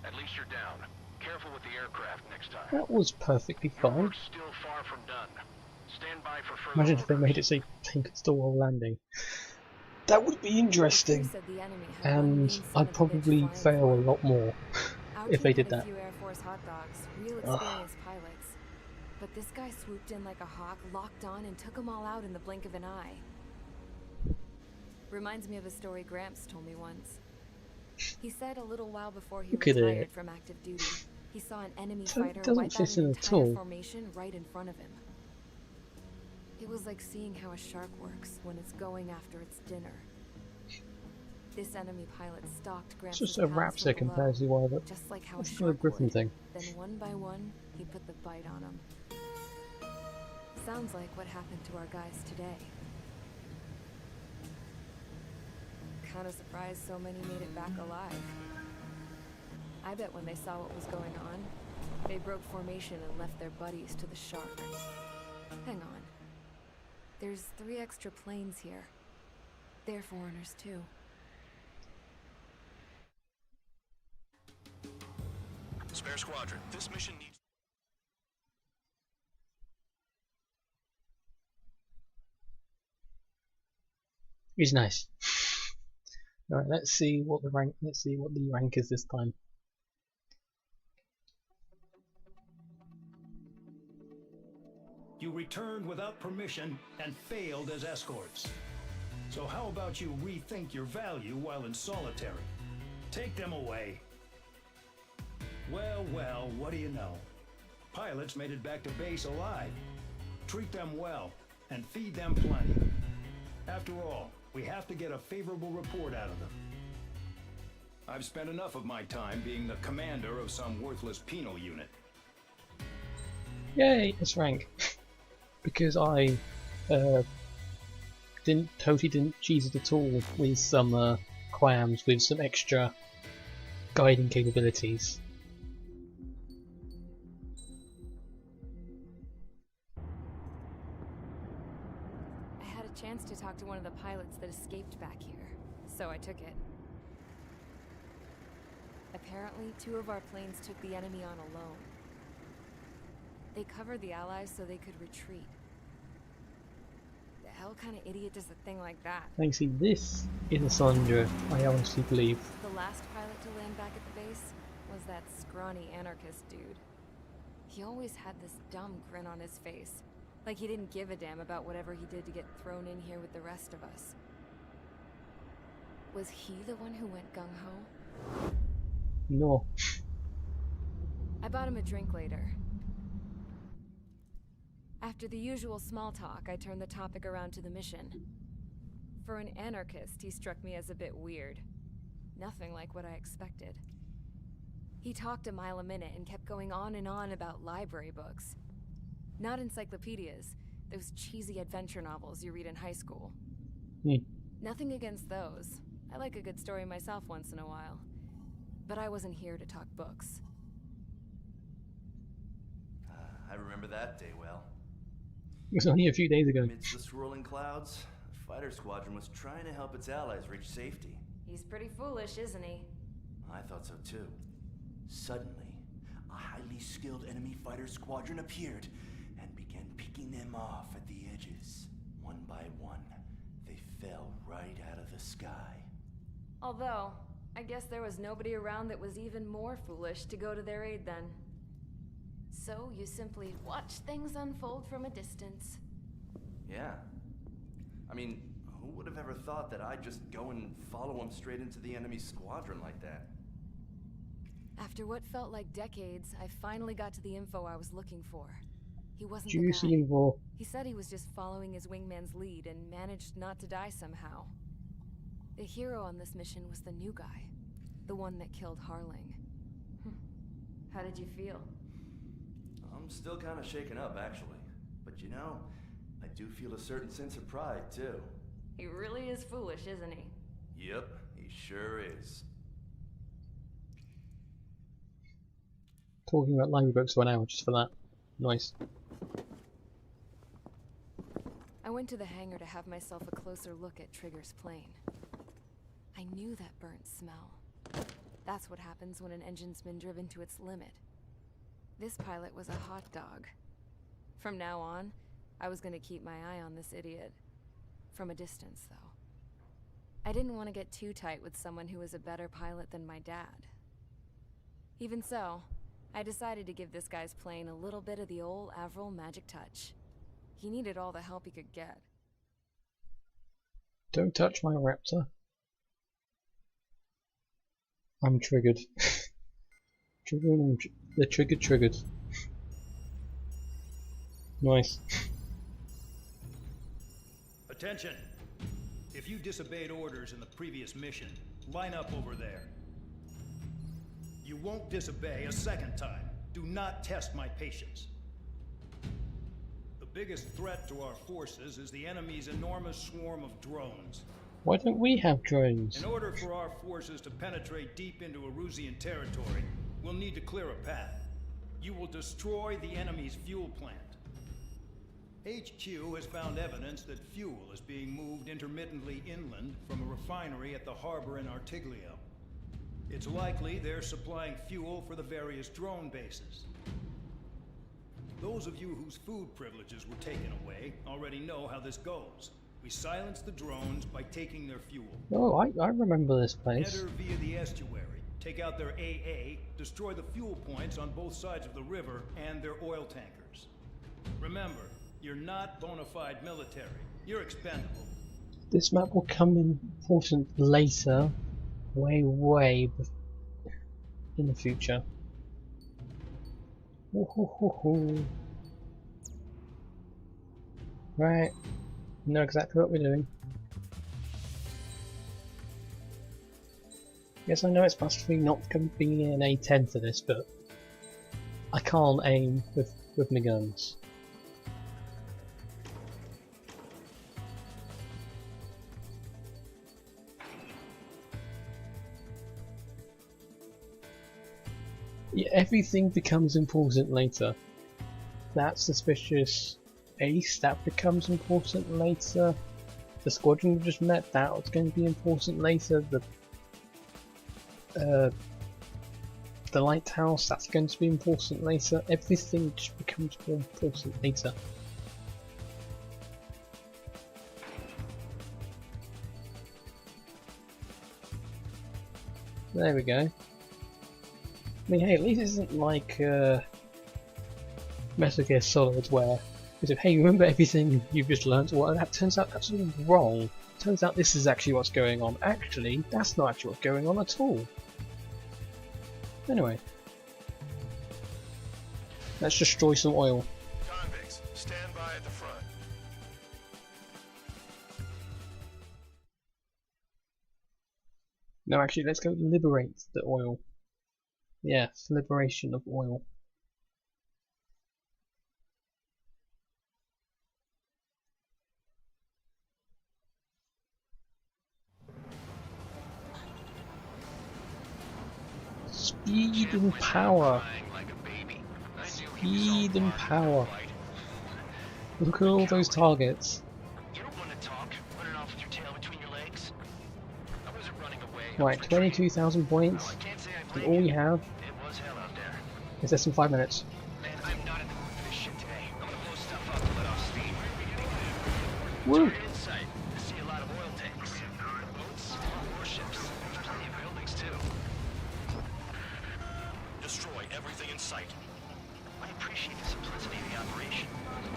At least you're down. Careful with the aircraft next time. That was perfectly Your fine. work's still far from done. Stand by for further Imagine if they orders. made it so plane could still while landing. That would be interesting. And I'd probably fail a lot more if they did that. Air Force hot dogs, real Ugh. experienced pilots. But this guy swooped in like a hawk, locked on, and took them all out in the blink of an eye. Reminds me of a story Gramps told me once. He said a little while before he Look at retired it. from active duty, he saw an enemy So it fighter doesn't wipe out fit an in at entire all. formation right in front of him. It was like seeing how a shark works when it's going after its dinner. This enemy pilot stalked It's Gramps' just a Raptor compared to one of it. just like how a What's the shark Griffin would. thing? Then one by one, he put the bite on him. Sounds like what happened to our guys today. Kinda surprised so many made it back alive. I bet when they saw what was going on, they broke formation and left their buddies to the shark. Hang on. There's 3 extra planes here. They're foreigners too. Spare squadron. This mission needs... He's nice. Alright, let's see what the rank is this time. You returned without permission and failed as escorts. So how about you rethink your value while in solitary? Take them away. Well, well, what do you know? Pilots made it back to base alive. Treat them well and feed them plenty. After all, we have to get a favorable report out of them. I've spent enough of my time being the commander of some worthless penal unit. Yay, it's rank. Because I totally didn't cheese it at all with some quams with some extra guiding capabilities. I had a chance to talk to one of the pilots that escaped back here, so I took it. I Apparently, 2 of our planes took the enemy on alone. They covered the Allies so they could retreat. The hell kind of idiot does a thing like that? I see, this is a Sandra, I honestly believe. The last pilot to land back at the base was that scrawny anarchist dude. He always had this dumb grin on his face, like he didn't give a damn about whatever he did to get thrown in here with the rest of us. Was he the one who went gung-ho? No. I bought him a drink later. After the usual small talk, I turned the topic around to the mission. For an anarchist, he struck me as a bit weird. Nothing like what I expected. He talked a mile a minute and kept going on and on about library books. Not encyclopedias, those cheesy adventure novels you read in high school. Nothing against those. I like a good story myself once in a while. But I wasn't here to talk books. I remember that day well. It was only a few days ago. Amidst the swirling clouds, the fighter squadron was trying to help its allies reach safety. He's pretty foolish, isn't he? I thought so too. Suddenly, a highly skilled enemy fighter squadron appeared and began picking them off at the edges. One by one, they fell right out of the sky. Although, I guess there was nobody around that was even more foolish to go to their aid then. So you simply watch things unfold from a distance. Yeah. I mean, who would have ever thought that I'd just go and follow them straight into the enemy squadron like that? After what felt like decades, I finally got to the info I was looking for. He wasn't Juicy the guy. info. He said he was just following his wingman's lead and managed not to die somehow. The hero on this mission was the new guy. The one that killed Harling. How did you feel? I'm still kind of shaken up, actually. But you know, I do feel a certain sense of pride, too. He really is foolish, isn't he? Yep, he sure is. Talking about library books for an hour just for that. Nice. I went to the hangar to have myself a closer look at Trigger's plane. I knew that burnt smell. That's what happens when an engine's been driven to its limit. This pilot was a hot dog. From now on, I was going to keep my eye on this idiot. From a distance, though. I didn't want to get too tight with someone who was a better pilot than my dad. Even so, I decided to give this guy's plane a little bit of the old Avril magic touch. He needed all the help he could get. Don't touch my Raptor. I'm triggered. The triggered. Nice. Attention! If you disobeyed orders in the previous mission, line up over there. You won't disobey a second time. Do not test my patience. The biggest threat to our forces is the enemy's enormous swarm of drones. Why don't we have drones? In order for our forces to penetrate deep into Erusian territory, we'll need to clear a path. You will destroy the enemy's fuel plant. HQ has found evidence that fuel is being moved intermittently inland from a refinery at the harbor in Artiglio. It's likely they're supplying fuel for the various drone bases. Those of you whose food privileges were taken away already know how this goes. We silence the drones by taking their fuel. Oh, I remember this place. Enter via the estuary, take out their AA, destroy the fuel points on both sides of the river and their oil tankers. Remember, you're not bona fide military. You're expendable. This map will come important later. Way in the future. Right, know exactly what we're doing. Yes, I know it's possibly not going to be an A10 for this, but I can't aim with my guns. Yeah, everything becomes important later. That's suspicious. Ace, that becomes important later. The squadron we just met, that was going to be important later. The the lighthouse, that's going to be important later. Everything just becomes more important later. There we go. I mean, hey, at least it isn't like Metal Gear Solid where it's hey, remember everything you've just learnt? Well, that turns out that's all wrong. Turns out this is actually what's going on. Actually, that's not actually what's going on at all. Anyway, let's destroy some oil. Convicts, stand by at the front. No, actually, let's go liberate the oil. Yes, liberation of oil. Speed and power. Speed and power. Look at all those targets. You don't want to talk, running off with your tail between your legs. I wasn't running away. Right, 22,000 points. And all we have It was hell out there. is less than 5 minutes. Man, I'm not in the mood for this shit today. I'm gonna blow stuff up to let off steam. Woo! Target in sight. I see a lot of oil tanks. Boats, warships. Plenty of buildings too. Destroy everything in sight. I appreciate the simplicity of the operation.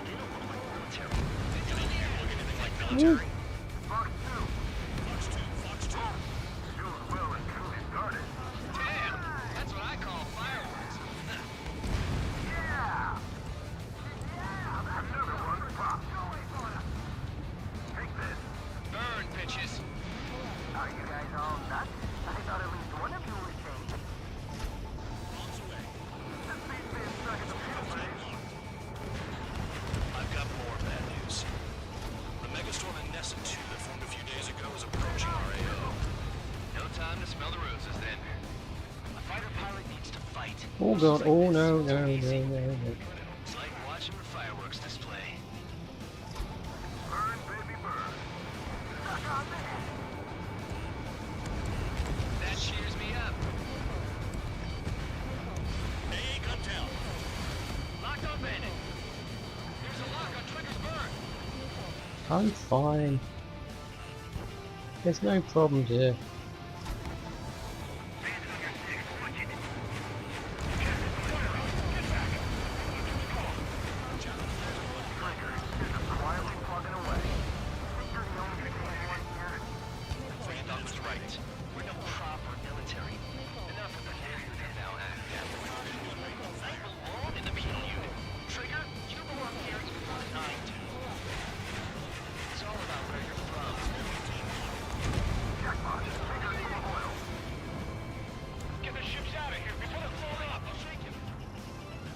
They don't look like military. Do they look anything like military? Fox 2. Fox 2, Fox 2. Jules Will and truly started. Damn! That's what I call fireworks. Yeah! Yeah! Another one popped. Take this. Burn, bitches. Are you guys all nuts? I thought at least one of you was safe. Bombs away. The space man stuck in the field, I've got more bad news. The megastorm in Nessa 2 that formed a few days ago is approaching our AO. No time to smell the roses then. A fighter pilot needs to fight. Oh god, oh no, no, no, no, no. It's like watching a fireworks display. burn, baby, burn. Stuck on there. That cheers me up. AA gun down. Locked on bandit. There's a lock on trigger's burn. I'm fine. There's no problems here. Quietly plugging away. Think you're the only sane one here? Randolph was right. We're no proper military. Enough of the there now, I belong in the penal unit. Trigger, you belong here even more than I do. It's all about where you're from. Jackpot. Take us some oil. Get the ships out of here before they blow up. I'll shake it.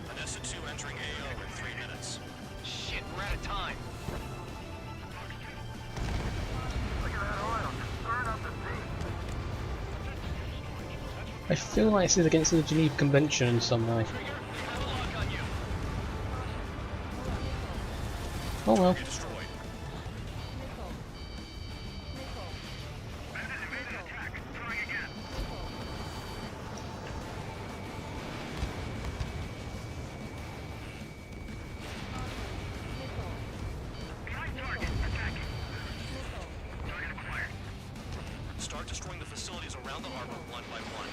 Vanessa 2 entering AO in 3 minutes. Shit, we're out of time. Look at that oil. Just burn up the sea. I feel like this is against the Geneva Convention in some way. Trigger, we have a lock on you. Oh well. You're destroyed. Start destroying the facilities around the harbor one by one.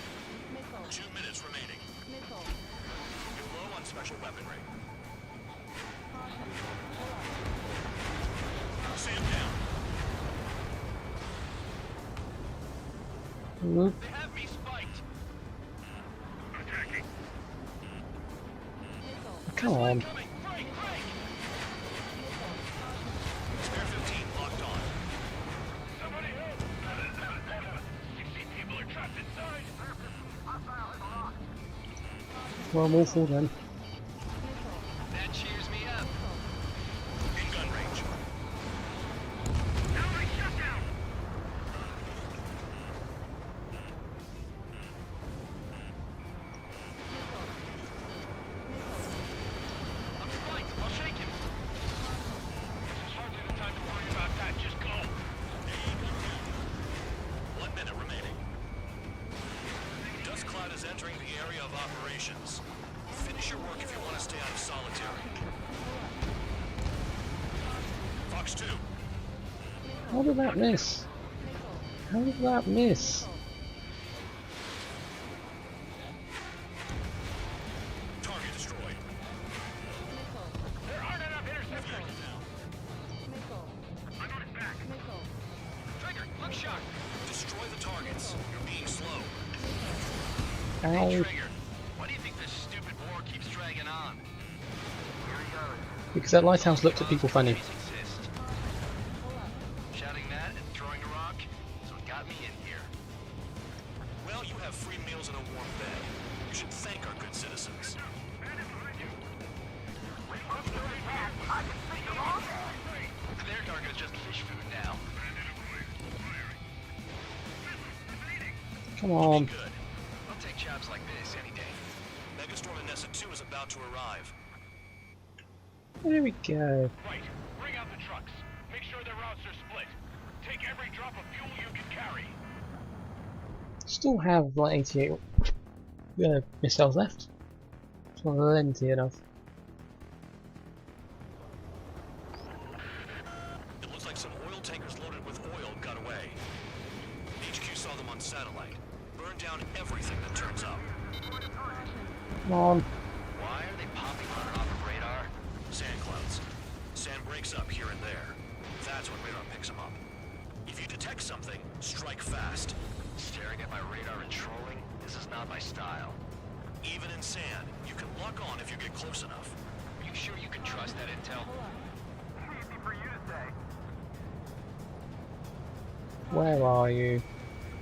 2 minutes remaining. You're low on special weaponry. Sam down. Whoop. They have me spiked. Attacking. Come on. Coming. Break, break. Spare 15 locked on. Somebody help! 16 people are trapped inside. Well, I'm all for then. That cheers me up. In gun range. Enemy shut down. I'm spiked. I'll shake him. This is hardly the time to worry about that. Just go. 1 minute remaining. Dust cloud is entering the area of Finish your work if you want to stay out of solitary. Fox 2. How did that miss? How did that miss? Target destroyed. There aren't enough interceptors. I'm on his back. Trigger, look sharp. Destroy the targets. You're being slow. Ow. Trigger, why do you think this stupid war keeps dragging on? Because that lighthouse looked at people funny. Shouting that and throwing a rock, so it got me in here. Well, you have free meals and a warm bed. You should thank our good citizens. Their target is just fish food now. Come on. Good. I'll take jobs like this any day. Megastorm and Nessa 2 is about to arrive. There we go. Right. Bring out the trucks. Make sure their routes are split. Take every drop of fuel you can carry. Still have like 88 missiles left. It's not plenty enough. It looks like some oil tankers loaded with oil got away. HQ saw them on satellite. Burn down everything that turns up. Come on. Why are they popping on and off of radar? Sand clouds. Sand breaks up here and there. That's when radar picks them up. If you detect something, strike fast. Staring at my radar and trolling? This is not my style. Even in sand, you can lock on if you get close enough. Are you sure you can trust that intel? Easy for you to say. Where are you?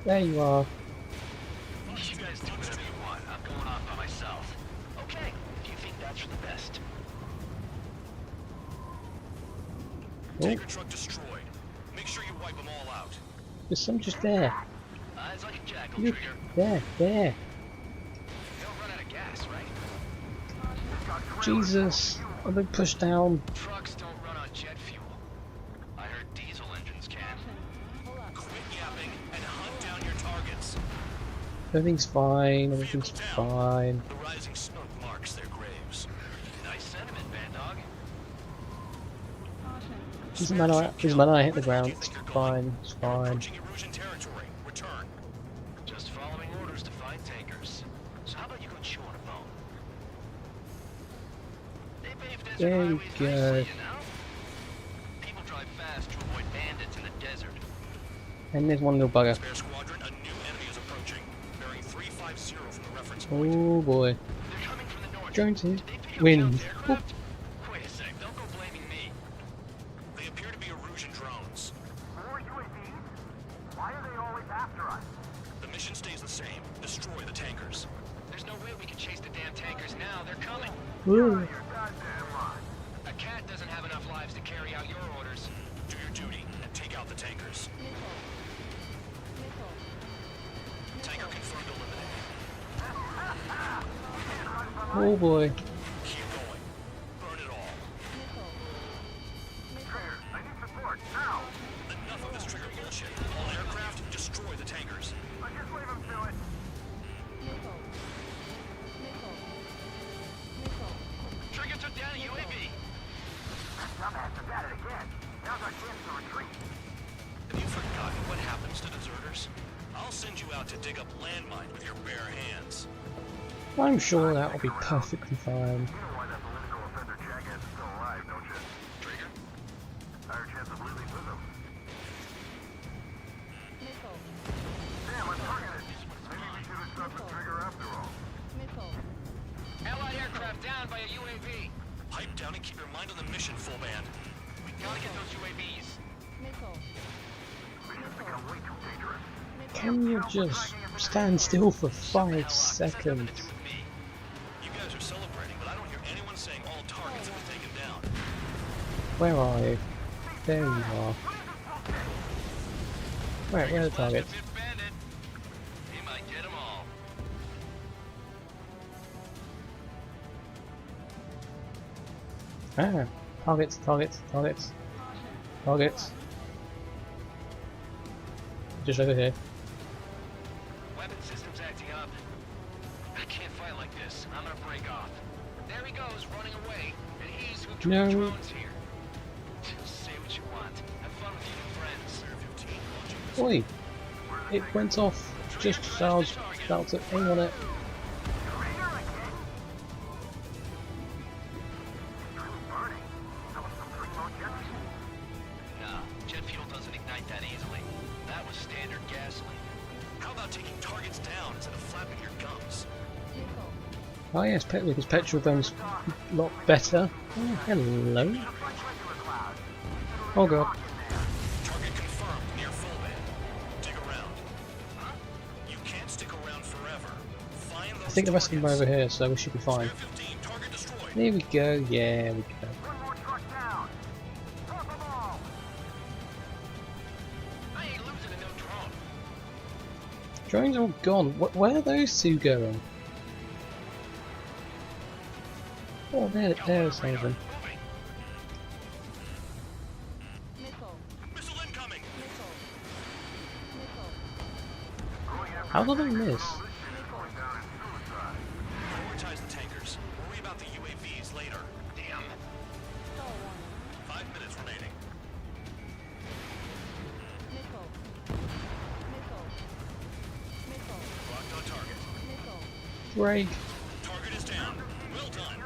There you are. You guys do whatever you want. I'm going off by myself. Okay, if you think that's for the best. Tanker truck destroyed. Make sure you wipe them all out. There's some just there. Eyes like a jackal, Look, Trigger. there. They'll run out of gas, right? Jesus, I've been pushed down. Trucks don't run on jet fuel. I heard diesel engines can. Quit yapping and hunt down your targets. Everything's fine, everything's Vehicle down. fine. The rising smoke marks their graves. Nice sentiment, Band Dog. Doesn't matter, I hit the ground. It's fine, it's fine. Approaching Erusian territory. Return. Just following orders to find tankers. So how about you go chew on a bone? They paved desert There we highways go. nicely, you know? People drive fast to avoid bandits in the desert. And there's one little bugger. Spare squadron, a new enemy is approaching. Bearing 350 from the reference point. Oh boy. They're coming from the north. Going to Did they pick up win. Count's aircraft? Wait a sec, don't go blaming me. They appear to be Erusian drones. More UAVs? Why are they always after us? The mission stays the same. Destroy the tankers. There's no way we can chase the damn tankers now. They're coming. Woo. You're goddamn right. A cat doesn't have enough lives to carry out your orders. Do your duty and take out the tankers. Tanker confirmed eliminated. Oh boy. Keep going. Burn it all. Trigger, I need support, now! Enough of this Trigger bullshit. All aircraft, destroy the tankers. I just leave them to it. Trigger took down a UAV. Dumbass is at it again. Now's our chance to retreat. Have you forgotten what happens to deserters? I'll send you out to dig up landmine with your bare hands. I'm sure that will be perfectly fine. You know why that political offender jackass is still alive, don't you? Trigger? Higher chance of losing with him. Damn, I'm targeted. Maybe we should have stuck with Trigger after all. Allied aircraft down by a UAV. Pipe down and keep your mind on the mission, full band. We gotta get those UAVs. Mission's become way too dangerous. Can you just stand still for 5 seconds? You guys are celebrating, but I don't hear anyone saying all targets have been taken down. Where are you? There you are. Right, where are the targets? He might get them all. Ah, targets. Just over here. Weapon systems acting up. I can't fight like this. I'm gonna break off. There he goes, running away. And he's who drew No. the drones here. Say what you want. Have fun with your new friends. Oi! It went off just as I was about to aim on it. Nah, jet fuel doesn't ignite that easily. That was standard gasoline. How about taking targets down instead of flapping your gums? Oh yes, because petrol burns a lot better. Oh, hello. Oh god. Target confirmed near Fishbed. Dig around. Huh? You can't stick around forever. Find those I think the rest of them are over here, so we should be fine. 15, target destroyed. Here we go, yeah, we go. I ain't losing to no drone. Drones are all gone. Where are those two going? Oh, there's Haven. Missile incoming. How did I miss? Prioritize the tankers. Worry about the UAVs later. Damn. 5 minutes remaining. Locked on target. Greg. Target is down. Well done.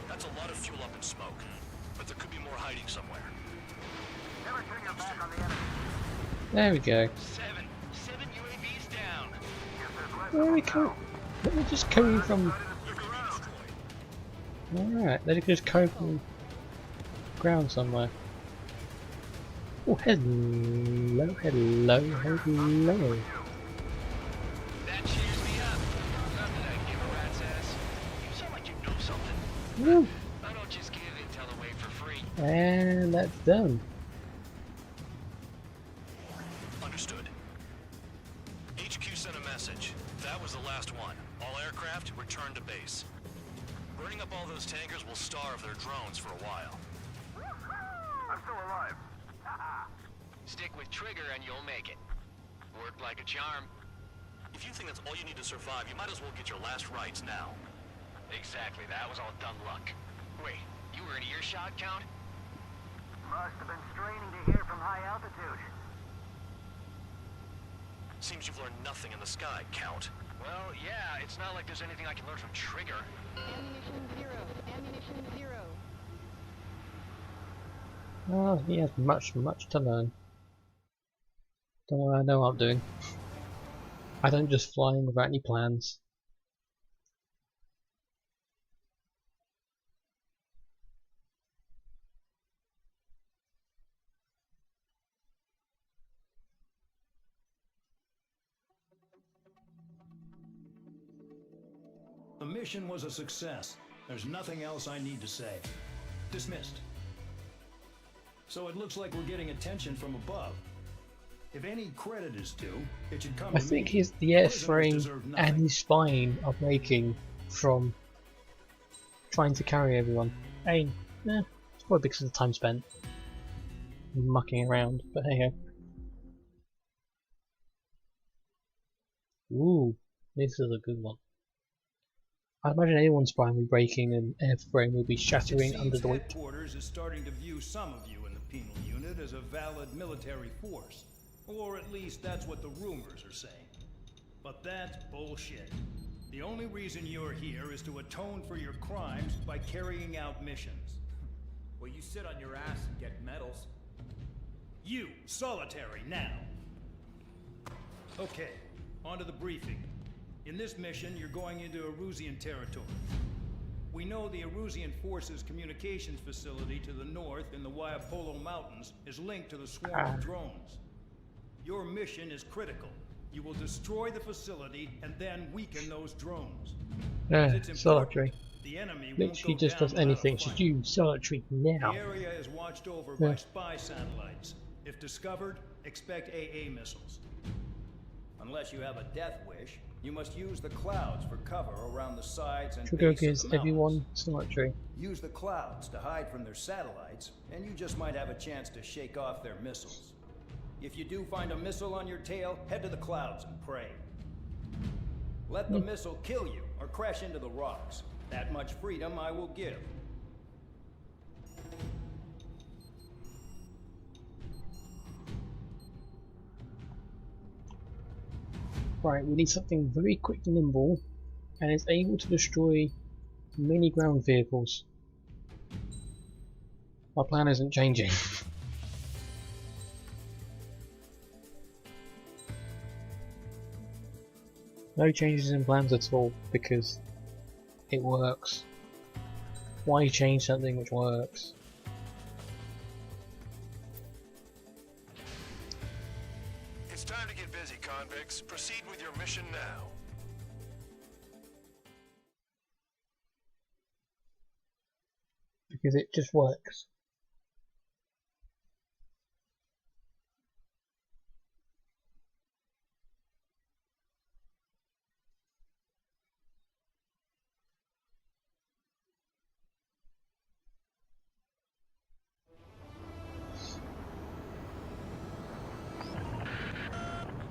That's a lot of fuel up in smoke, but there could be more hiding somewhere. There we go. Seven UAVs down. Where are we coming? They're just coming from. Alright, they're just coming from ground somewhere. Oh, hello, hello, hello. That cheers me up. Not that I give a rat's ass. You sound like you know something. Woo. I don't just give intel away for free. And that's done. Understood. HQ sent a message. That was the last one. All aircraft return to base. Burning up all those tankers will starve their drones for a while. I'm still alive. Stick with Trigger and you'll make it. Worked like a charm. If you think that's all you need to survive, you might as well get your last rites now. Exactly, that was all dumb luck. Wait, you were in earshot, Count? Must have been straining to hear from high altitude. Seems you've learned nothing in the sky, Count. Well, yeah, it's not like there's anything I can learn from Trigger. Ammunition zero. Ammunition zero. Oh, he has much to learn. Don't worry, I know what I'm doing. I don't just fly in without any plans. The mission was a success. There's nothing else I need to say. Dismissed. So it looks like we're getting attention from above. If any credit is due, it should come I to think me. his the Prisoners airframe deserve and nothing. his spine are breaking from trying to carry everyone. Hey, it's probably because of the time spent mucking around, but hey ho. Ooh, this is a good one. I imagine anyone's spine will be breaking and airframe will be shattering under the weight. Headquarters is starting to view some of you in the penal unit as a valid military force. Or at least that's what the rumors are saying. But that's bullshit. The only reason you're here is to atone for your crimes by carrying out missions. Well, you sit on your ass and get medals. You, solitary, now. Okay, on to the briefing. In this mission, you're going into Erusian territory. We know the Erusian Forces communications facility to the north in the Waipolo Mountains is linked to the swarm of drones. Your mission is critical. You will destroy the facility and then weaken those drones. Solitary. The enemy Literally won't just go does down anything. without a Should fight. you solitary now? The area is watched over Yeah. by spy satellites. If discovered, expect AA missiles. Unless you have a death wish, you must use the clouds for cover around the sides and Trudeau base of gives the mountains. everyone solitary. Use the clouds to hide from their satellites, and you just might have a chance to shake off their missiles. If you do find a missile on your tail, head to the clouds and pray. Let the missile kill you or crash into the rocks. That much freedom I will give. Right, we need something very quick and nimble, and is able to destroy many ground vehicles. My plan isn't changing. No changes in plans at all, because it works. Why change something which works? It's time to get busy, convicts. Proceed with your mission now. Because it just works.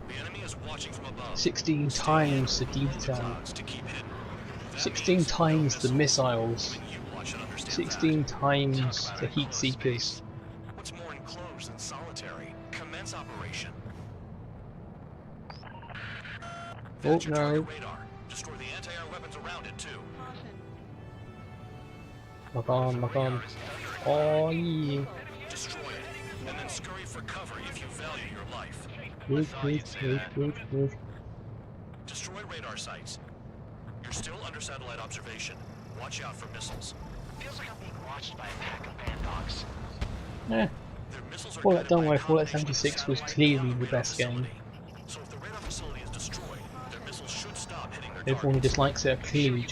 The enemy is watching from above. 16 times the detail. 16 times the missiles. 16 times the heat seekers. What's more enclosed than solitary? Commence operation. Oh no. Radar. Destroy the anti-air weapons around it too. Lock on, lock on. Oh yeah. Destroy it, and then scurry for cover if you value your life. Good. Destroy radar sites. You're still under satellite observation. Watch out for missiles. Feels like I'm being watched by a pack of band dogs. Fallout, don't worry, Fallout 76 was clearly the best game. So if the radar facility is destroyed, their missiles should stop hitting their Everyone who dislikes it are clearly they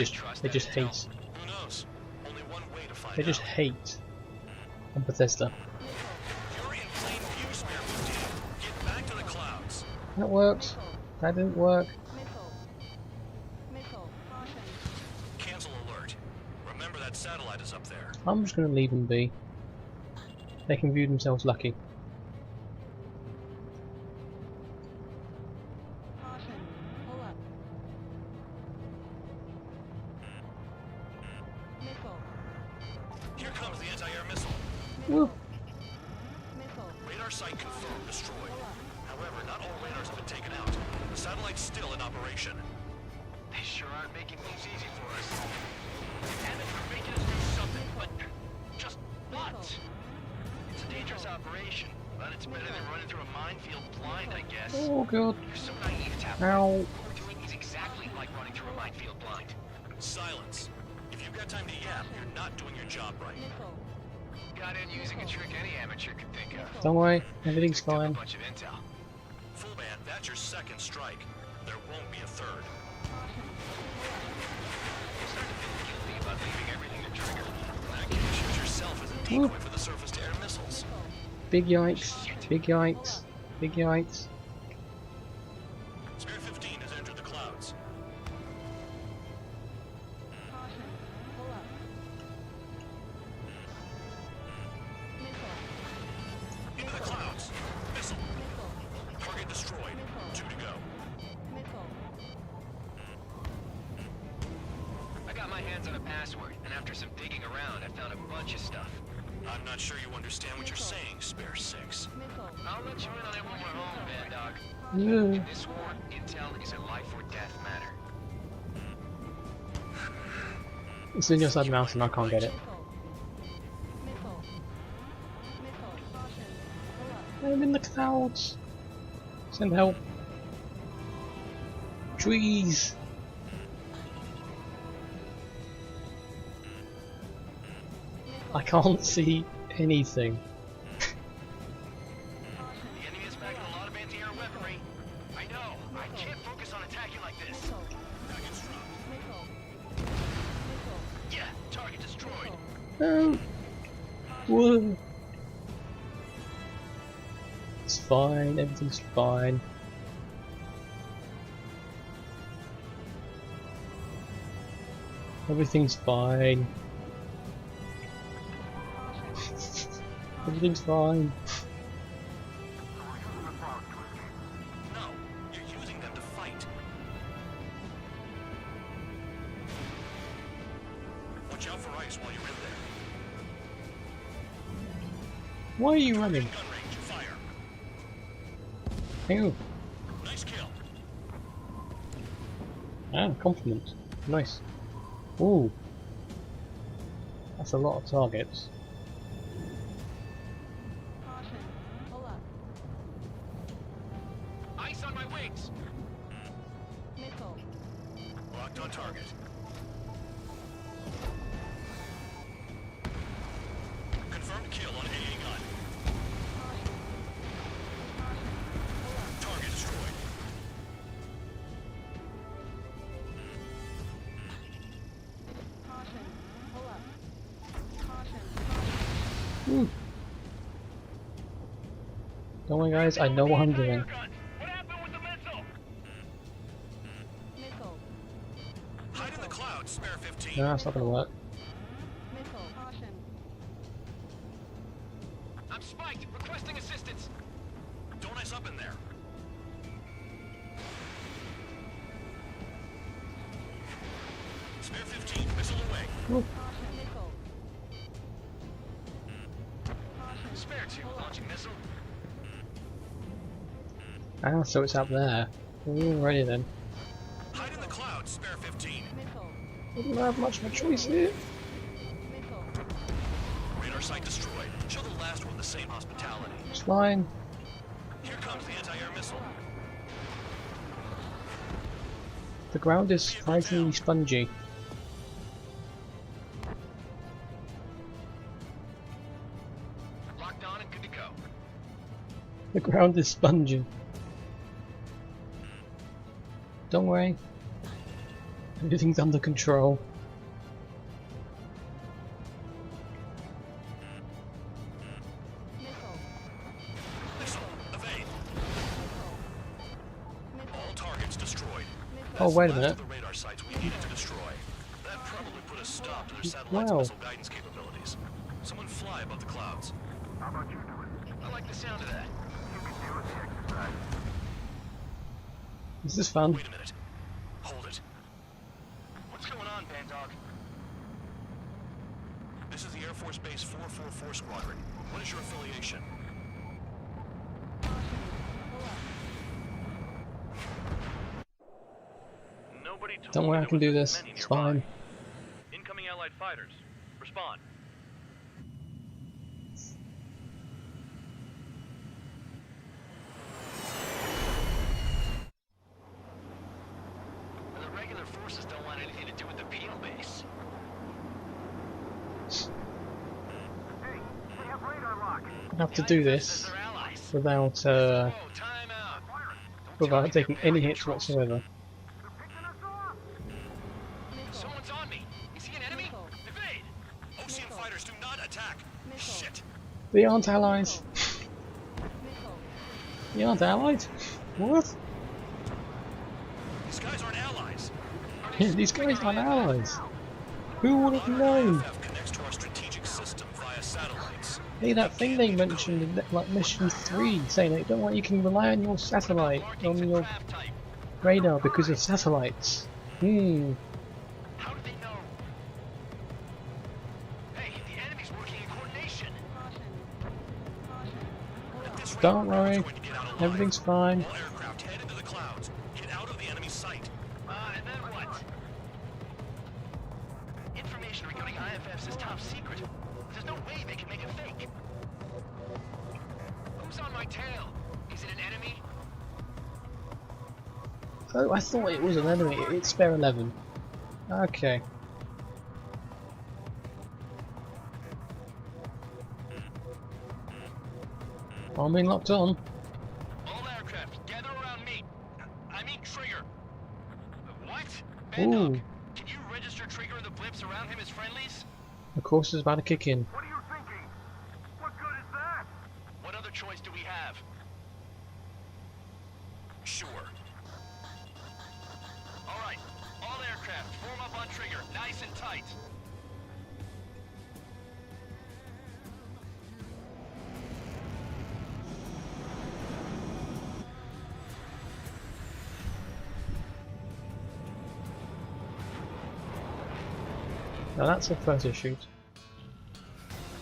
just hate. Who knows? Only one way to find They just hate on Bethesda. You're in plain view, Spare 15. Get back to the clouds. That worked. That didn't work. Cancel alert. Remember that satellite is up there. I'm just going to leave them be. They can view themselves lucky. Here comes the anti-air missile. Woo. Radar site confirmed destroyed. However, not all radars have been taken out. The satellite's still in operation. They sure aren't making things easy for us. Damn it, they're making us do something, but just what? It's a dangerous operation, but it's better than running through a minefield blind, I guess. Oh god. You're so naive, Tapper. Ow. What we're doing is exactly like running through a minefield blind. Silence. If you've got time to yap, you're not doing your job right. Got in using a trick any amateur could think of. Don't worry, everything's fine. Bunch of intel. Full band, that's your second strike. There won't be a third. You're starting to feel guilty about leaving everything to trigger. In that case, use yourself as a decoy for the surface-to-air missiles. Big yikes. Big yikes. Big yikes. Spare 15 has entered the clouds. Into the clouds. Missile. Target destroyed. 2 to go. I got my hands on a password, and after some digging around, I found a bunch of stuff. I'm not sure you understand what you're saying, Spare 6. I'll let you in on it when we're home, Bad Dog. In this war, intel is a life or death matter. It's in your side mouse and I can't get it. I'm in the clouds. Send help. Trees. I can't see anything. The enemy is packing a lot of anti-air weaponry. I know. I can't focus on attacking like this. Target's dropped. Yeah, target destroyed. No. Whoa. It's fine. Everything's fine. Everything's fine. Everything's fine. No, you're using them to fight. Why are you running? Gun range, fire. Ew. Nice kill. Ah, compliment. Nice. Ooh. That's a lot of targets. Caution. Pull up. Ice on my wings. Missile. Locked on target. Confirmed kill on AA gun. Target destroyed. Caution. Pull up. Caution. Ooh. Don't worry guys, I know what I'm doing. What happened with the missile? Missile. Hide in the clouds, spare 15. No, that's not gonna work. Missile. Caution. I'm spiked. Requesting assistance. Don't ice up in there. Spare 15. Missile away. Ooh. Caution. Missile. Caution. Spare 2. Launching missile. Ah, so it's up there. Alrighty then. Hide in the clouds, spare 15. Missile. I don't have much of a choice here. Missile. Radar site destroyed. Show the last one the same hospitality. It's fine. Here comes the anti-air missile. The ground is surprisingly spongy. Locked on and good to go. The ground is spongy. Don't worry. Everything's under control. Missile. Missile. Evade. All targets destroyed. Oh, wait a That's the minute. last of the radar sites we needed to destroy. That probably put a stop to their satellite's Wow. missile guidance capabilities. Someone fly above the clouds. How about you do it? I like the sound of that. You can do it the exercise. This is fun. Wait a minute. Hold it. What's going on, Bandog? This is the Air Force Base 444 Squadron. What is your affiliation? Nobody told Don't worry, me I can there do was this. many It's nearby. fine. Incoming Allied fighters. Respond. The regular forces don't want anything to do with the penal base. Hey, they have radar lock. I have to do this without taking any hits whatsoever. They're picking us off. Someone's on me. Is he an enemy? Missile. Evade. Ocean fighters do not attack. Missile. Shit. They aren't allies. Missile. They aren't allies? What? These guys aren't allies. These guys aren't allies. Who would have known? IFF connects to our strategic system via satellites. Hey, that thing they mentioned in like mission 3, saying that don't want you can rely on your satellite, on your Craft type. radar because of satellites. How do they know? Hey, the enemy's working in coordination. Caution. Caution. Pull At up. this rate, Don't no one's worry, going to get out alive. everything's fine. All aircraft head into the clouds. Get out of the enemy sight. And then what? Information regarding IFFs is top secret. There's no way they can make a fake. Who's on my tail? Is it an enemy? Oh, I thought it was an enemy. It's spare 11. Okay. I'm being locked on. All aircraft, gather around me. I mean Trigger. What? Ooh. Bandog, can you register Trigger and the blips around him as friendlies? The course is about to kick in. What are you thinking? What good is that? What other choice do we have? Sure. All right, all aircraft, form up on Trigger, nice and tight. Now that's a photo shoot.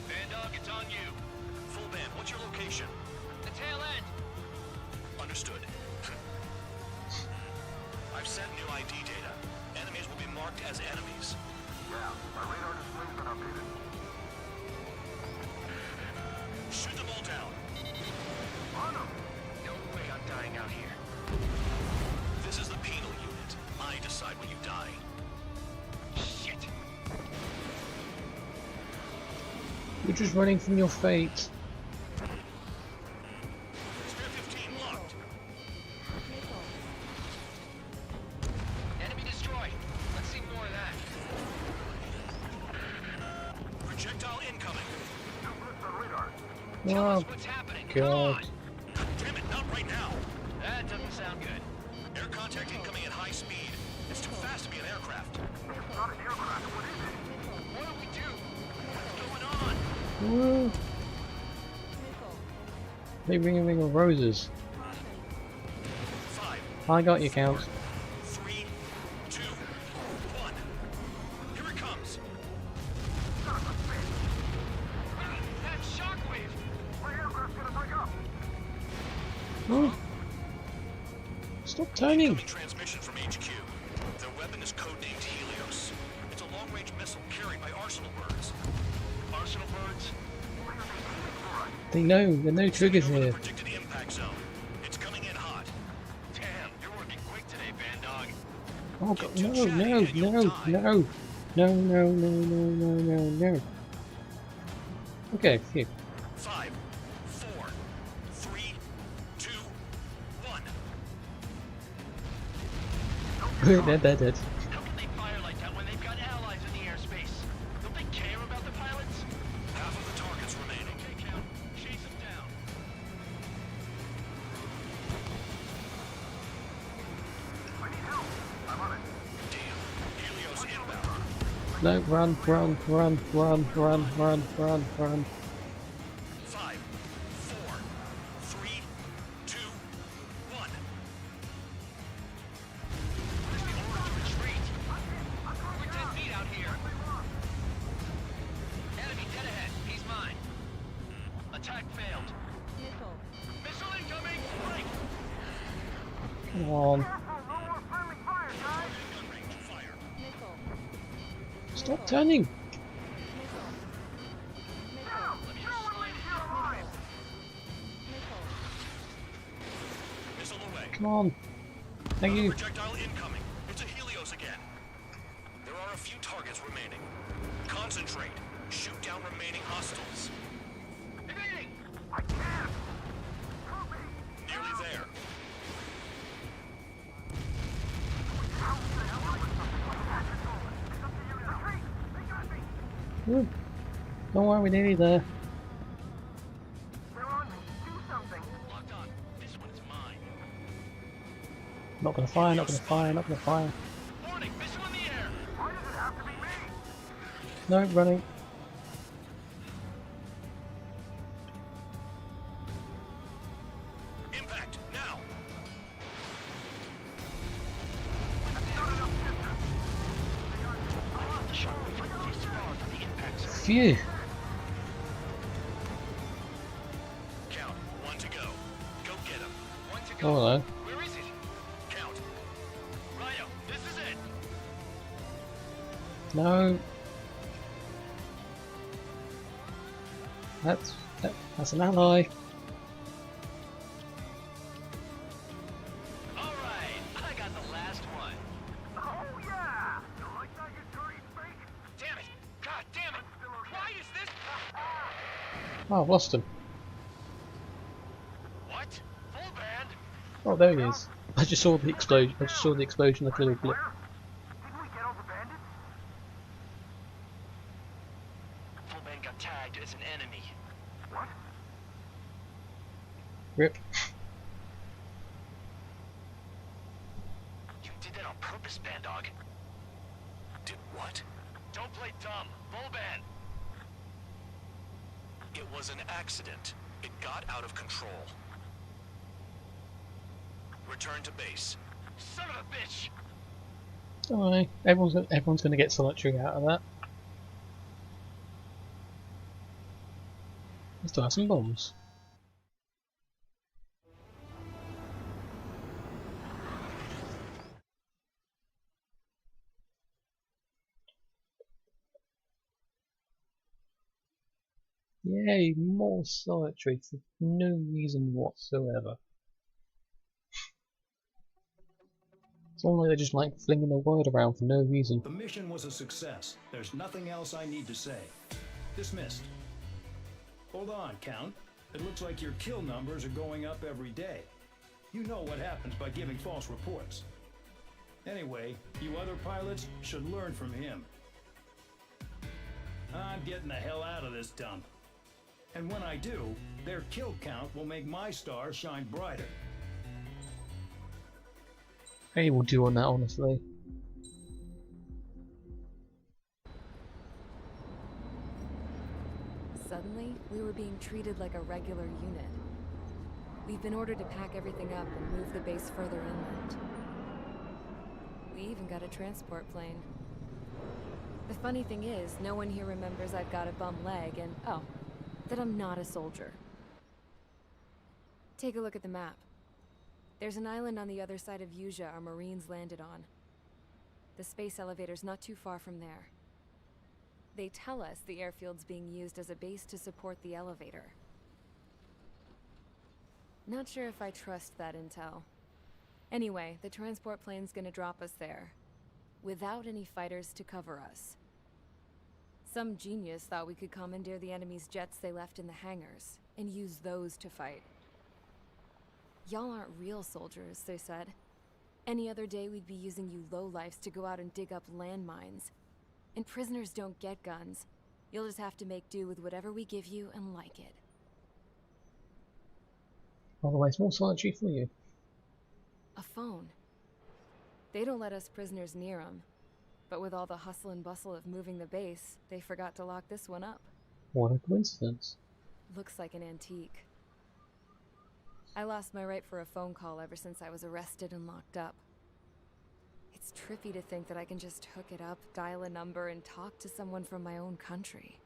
Bandog, it's on you. Full band What's your location? The tail end. Understood. I've sent new ID data. Enemies will be marked as enemies. Yeah, my radar display's been updated. Shoot them all down. On them! No way I'm dying out here. This is the penal unit. I decide when you die. Shit. You're just running from your fate. Spare 15 locked. Enemy destroyed. Let's see more of that. Projectile incoming. Tell Oh us what's happening. Come god. on. Damn it, not right now. That doesn't sound good. Air contact incoming at high speed. It's too fast to be an aircraft. It's not an aircraft, what is it? What do we do? What's going on? Woo. They ring a ring of roses. 5, I got you, Count. 3, 2, 1. Here it comes. That shockwave. My aircraft's gonna break up! Oh. Stop turning! Incoming transmission from HQ. Their weapon is codenamed Helios. It's a long-range missile carried by arsenal birds. Arsenal birds? They know triggers Over the here. predicted impact zone. It's coming in hot. Damn, you're working quick today, Bandog. Oh god, no, no. Okay, phew. 5, 4, 3, 2, 1. They're dead. How can they fire like that when they've got allies in the airspace? Don't they care about the pilots? Half of the targets remaining. Okay, Count. Chase them down. I need help! I'm on it. Damn. Helios inbound. No, run. 5, 4, 3, 2, 1. Where's the order to retreat? We're 10 feet out here. Enemy dead ahead. He's mine. Attack failed. Missile incoming! Break! Come on. Careful, no more friendly fire, guys! Gun range. Fire. Stop turning! Down! No one leaves here alive! Missile away. Come on. Thank you. Projectile incoming. It's a Helios again. There are a few targets remaining. Concentrate. Shoot down remaining hostiles. Evading! I can't! Help me! Nearly there. How the hell do I do something like that? It's up to you now. Retreat! They got me! Woo. Don't worry, we're nearly there. They're on me! Do something! Locked on. This one's mine. Not gonna fire. Warning! Missile in the air! Why does it have to be me? No, running. Impact. Now. The shockwave frequency far from the impact zone. Phew. Count. 1 to go. Go get him. 1 to Oh, go. hello. Where is it? Count. Rhino, this is it. No. That's an ally. Alright, I got the last one. Oh yeah! You like that, you dirty fake? Damn it! God damn it! Why is this? Oh, I've lost him. What? Full band? Oh, there he is. I just saw the explosion. Like a little blip. Where? Didn't we get all the bandits? Full band got tagged as an enemy. What? Rip. You did that on purpose, Bandog. Did what? Don't play dumb. Full band. It was an accident. It got out of control. Return to base. Son of a bitch! Don't worry. Everyone's gonna get solitary out of that. I still have some bombs. Yay, more solitary for no reason whatsoever. It's not like they're just like flinging a word around for no reason. The mission was a success. There's nothing else I need to say. Dismissed. Hold on, Count. It looks like your kill numbers are going up every day. You know what happens by giving false reports. Anyway, you other pilots should learn from him. I'm getting the hell out of this dump. And when I do, their kill count will make my star shine brighter. Any will do on that, honestly. Suddenly, we were being treated like a regular unit. We've been ordered to pack everything up and move the base further inland. We even got a transport plane. The funny thing is, no one here remembers I've got a bum leg and, oh, that I'm not a soldier. Take a look at the map. There's an island on the other side of Yuja our Marines landed on. The space elevator's not too far from there. They tell us the airfield's being used as a base to support the elevator. Not sure if I trust that intel. Anyway, the transport plane's gonna drop us there, without any fighters to cover us. Some genius thought we could commandeer the enemy's jets they left in the hangars, and use those to fight. Y'all aren't real soldiers, they said. Any other day we'd be using you lowlifes to go out and dig up landmines. And prisoners don't get guns. You'll just have to make do with whatever we give you and like it. Otherwise, more solitary for you. A phone. They don't let us prisoners near them. But with all the hustle and bustle of moving the base, they forgot to lock this one up. What a coincidence. Looks like an antique. I lost my right for a phone call ever since I was arrested and locked up. It's trippy to think that I can just hook it up, dial a number, and talk to someone from my own country.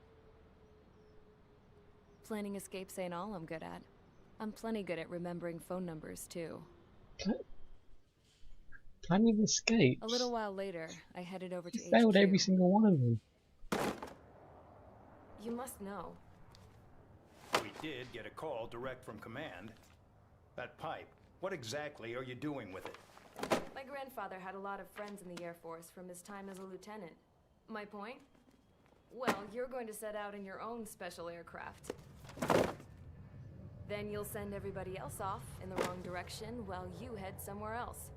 Planning escapes ain't all I'm good at. I'm plenty good at remembering phone numbers, too. Planning escapes? A little while later, I headed over to HQ. Failed every single one of them. You must know. We did get a call direct from command. That pipe, what exactly are you doing with it? My grandfather had a lot of friends in the Air Force from his time as a lieutenant. My point? Well, you're going to set out in your own special aircraft. Then you'll send everybody else off in the wrong direction while you head somewhere else.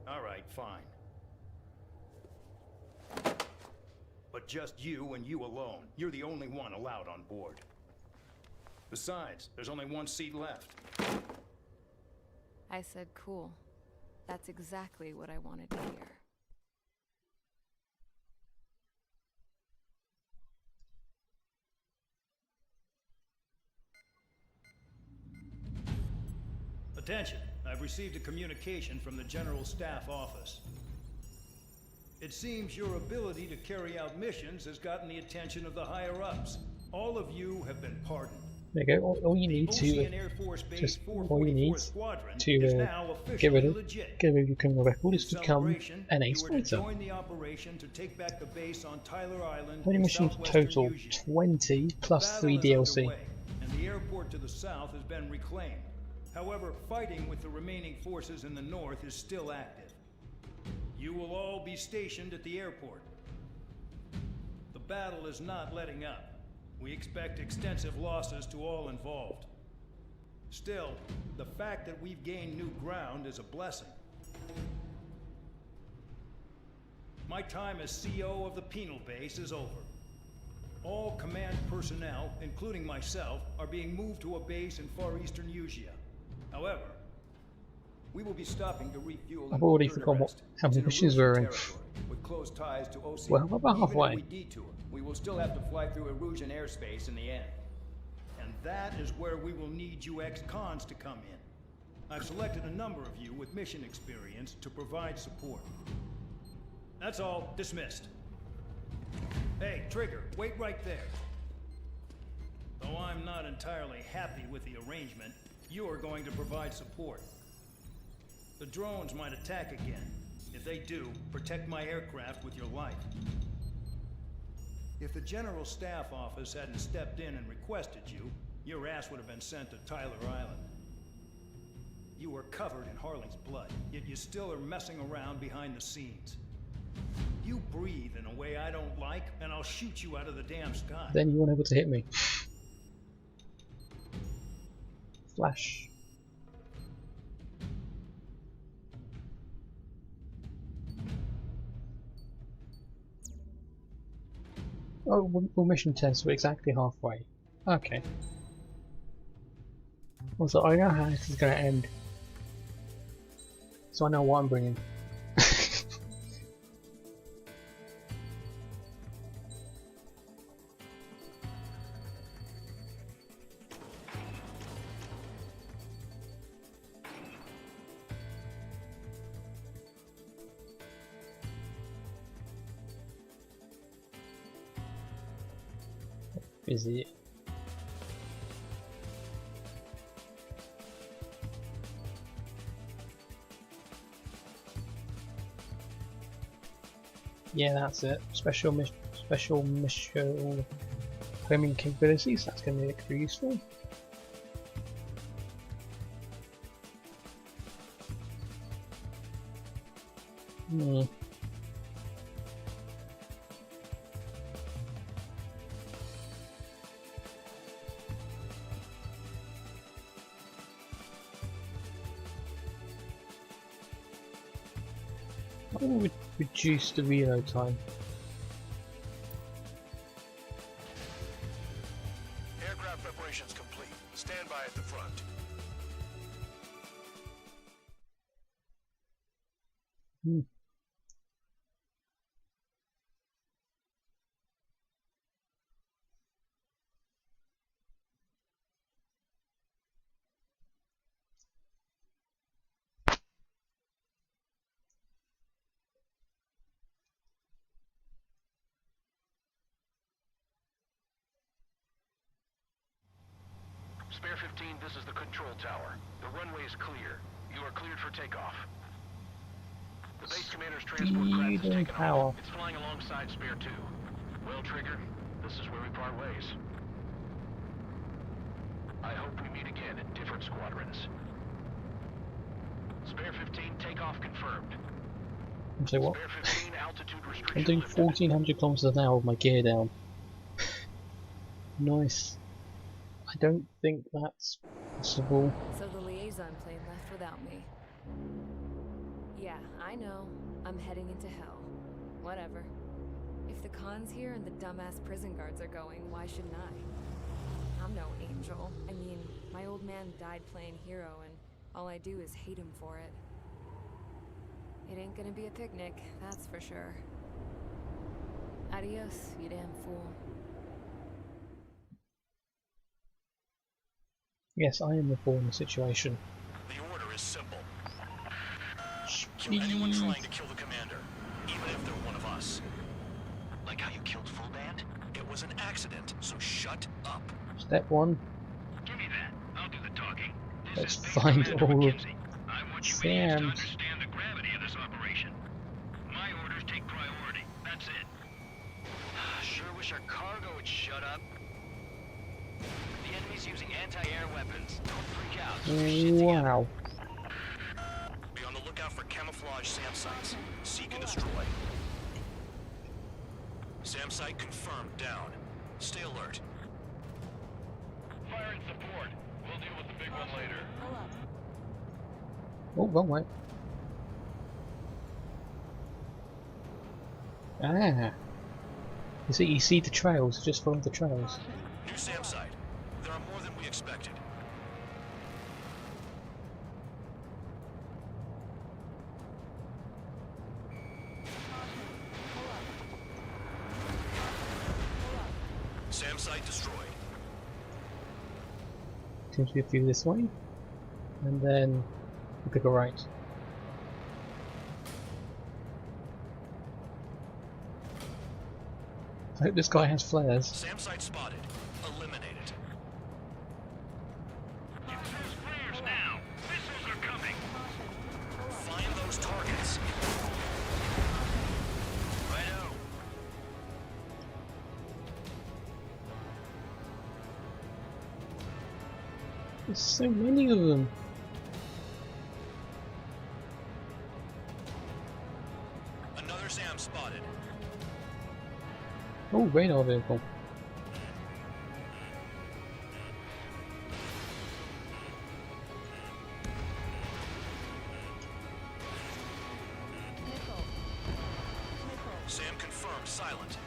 All right, fine. But just you and you alone. You're the only one allowed on board. Besides, there's only one seat left. I said cool. That's exactly what I wanted to hear. Attention, I've received a communication from the General Staff Office. It seems your ability to carry out missions has gotten the attention of the higher-ups. All of you have been pardoned. There you go. All you need to get rid of your criminal record is to become an ace fighter. How many missions total? 20 plus 3 DLC. And the airport to the south has been reclaimed. However, fighting with the remaining forces in the north is still active. You will all be stationed at the airport. The battle is not letting up. We expect extensive losses to all involved. Still, the fact that we've gained new ground is a blessing. My time as CO of the penal base is over. All command personnel, including myself, are being moved to a base in far eastern Yuja. However, we will be stopping to refuel. I've already forgotten how many missions we're in. With close ties to OC. Well, about halfway. Even if we detour, we will still have to fly through Erusian airspace in the end. And that is where we will need you ex-cons to come in. I've selected a number of you with mission experience to provide support. That's all. Dismissed. Hey, Trigger, wait right there. Though I'm not entirely happy with the arrangement, you are going to provide support. The drones might attack again. If they do, protect my aircraft with your life. If the General Staff Office hadn't stepped in and requested you, your ass would have been sent to Tyler Island. You were covered in Harling's blood, yet you still are messing around behind the scenes. You breathe in a way I don't like, and I'll shoot you out of the damn sky. Then you weren't able to hit me. Flash. Oh, we're mission 10, so we're exactly halfway. Okay. Also, I know how this is going to end. So I know what I'm bringing. Is it? Yeah, that's it. Special mission claiming capabilities. That's going to be extra useful. I will reduce the reload time. Aircraft preparations complete. Stand by at the front. Spare 15, this is the control tower. The runway is clear. You are cleared for takeoff. The base commander's transport craft is taken off. It's flying alongside Spare 2. Well, Trigger, this is where we part ways. I hope we meet again in different squadrons. Spare 15, takeoff confirmed. Say what? Spare 15, altitude restriction I'm doing lifted. 1400 kilometers an hour with my gear down. Nice. I don't think that's possible. So the liaison plane left without me. Yeah, I know. I'm heading into hell. Whatever. If the Khan's here and the dumbass prison guards are going, why shouldn't I? I'm no angel. I mean, my old man died playing hero, and all I do is hate him for it. It ain't gonna be a picnic, that's for sure. Adios, you damn fool. Yes, I am the fool in the situation. The order is simple. Kill anyone trying to kill the commander, even if they're one of us. Like how you killed Full Band? It was an accident, so shut up. Step 1. Give me that. I'll do the talking. Let's find all of I want you idiots to Sam's. understand the gravity of this operation. My orders take priority. That's it. Sure wish our cargo would shut up. The enemy's using anti-air weapons. Don't freak out. Keep your shit together. Wow. Be on the lookout for camouflage SAM sites. Seek and destroy. SAM site confirmed down. Stay alert. Fire and support. We'll deal with the big one later. Oh, wrong way. Ah. You see the trails, just follow the trails. New SAM site. There are more than we expected. SAM site destroyed. Seems to be a few this way. And then we could go right. I hope this guy has flares. SAM site spotted. Eliminate it. Use those flares now. Missiles are coming. Find those targets. Righto. There's so many of them. Another SAM spotted. Oh, radar vehicle. SAM confirmed silent.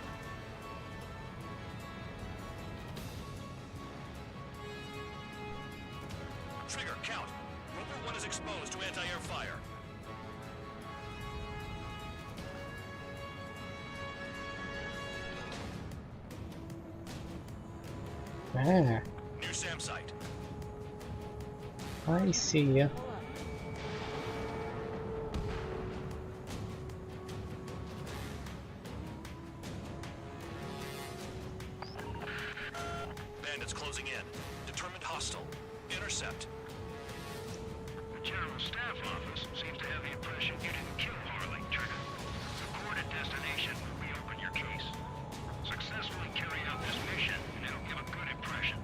Trigger, count. Rover 1 is exposed to anti-air fire. Ah, Near SAM site. I see ya. Bandits closing in. Determined hostile. Intercept. The General Staff Office seems to have the impression you didn't kill Harley, Trigger. Record at destination. Reopen your case. Successfully carry out this mission, and it'll give a good impression.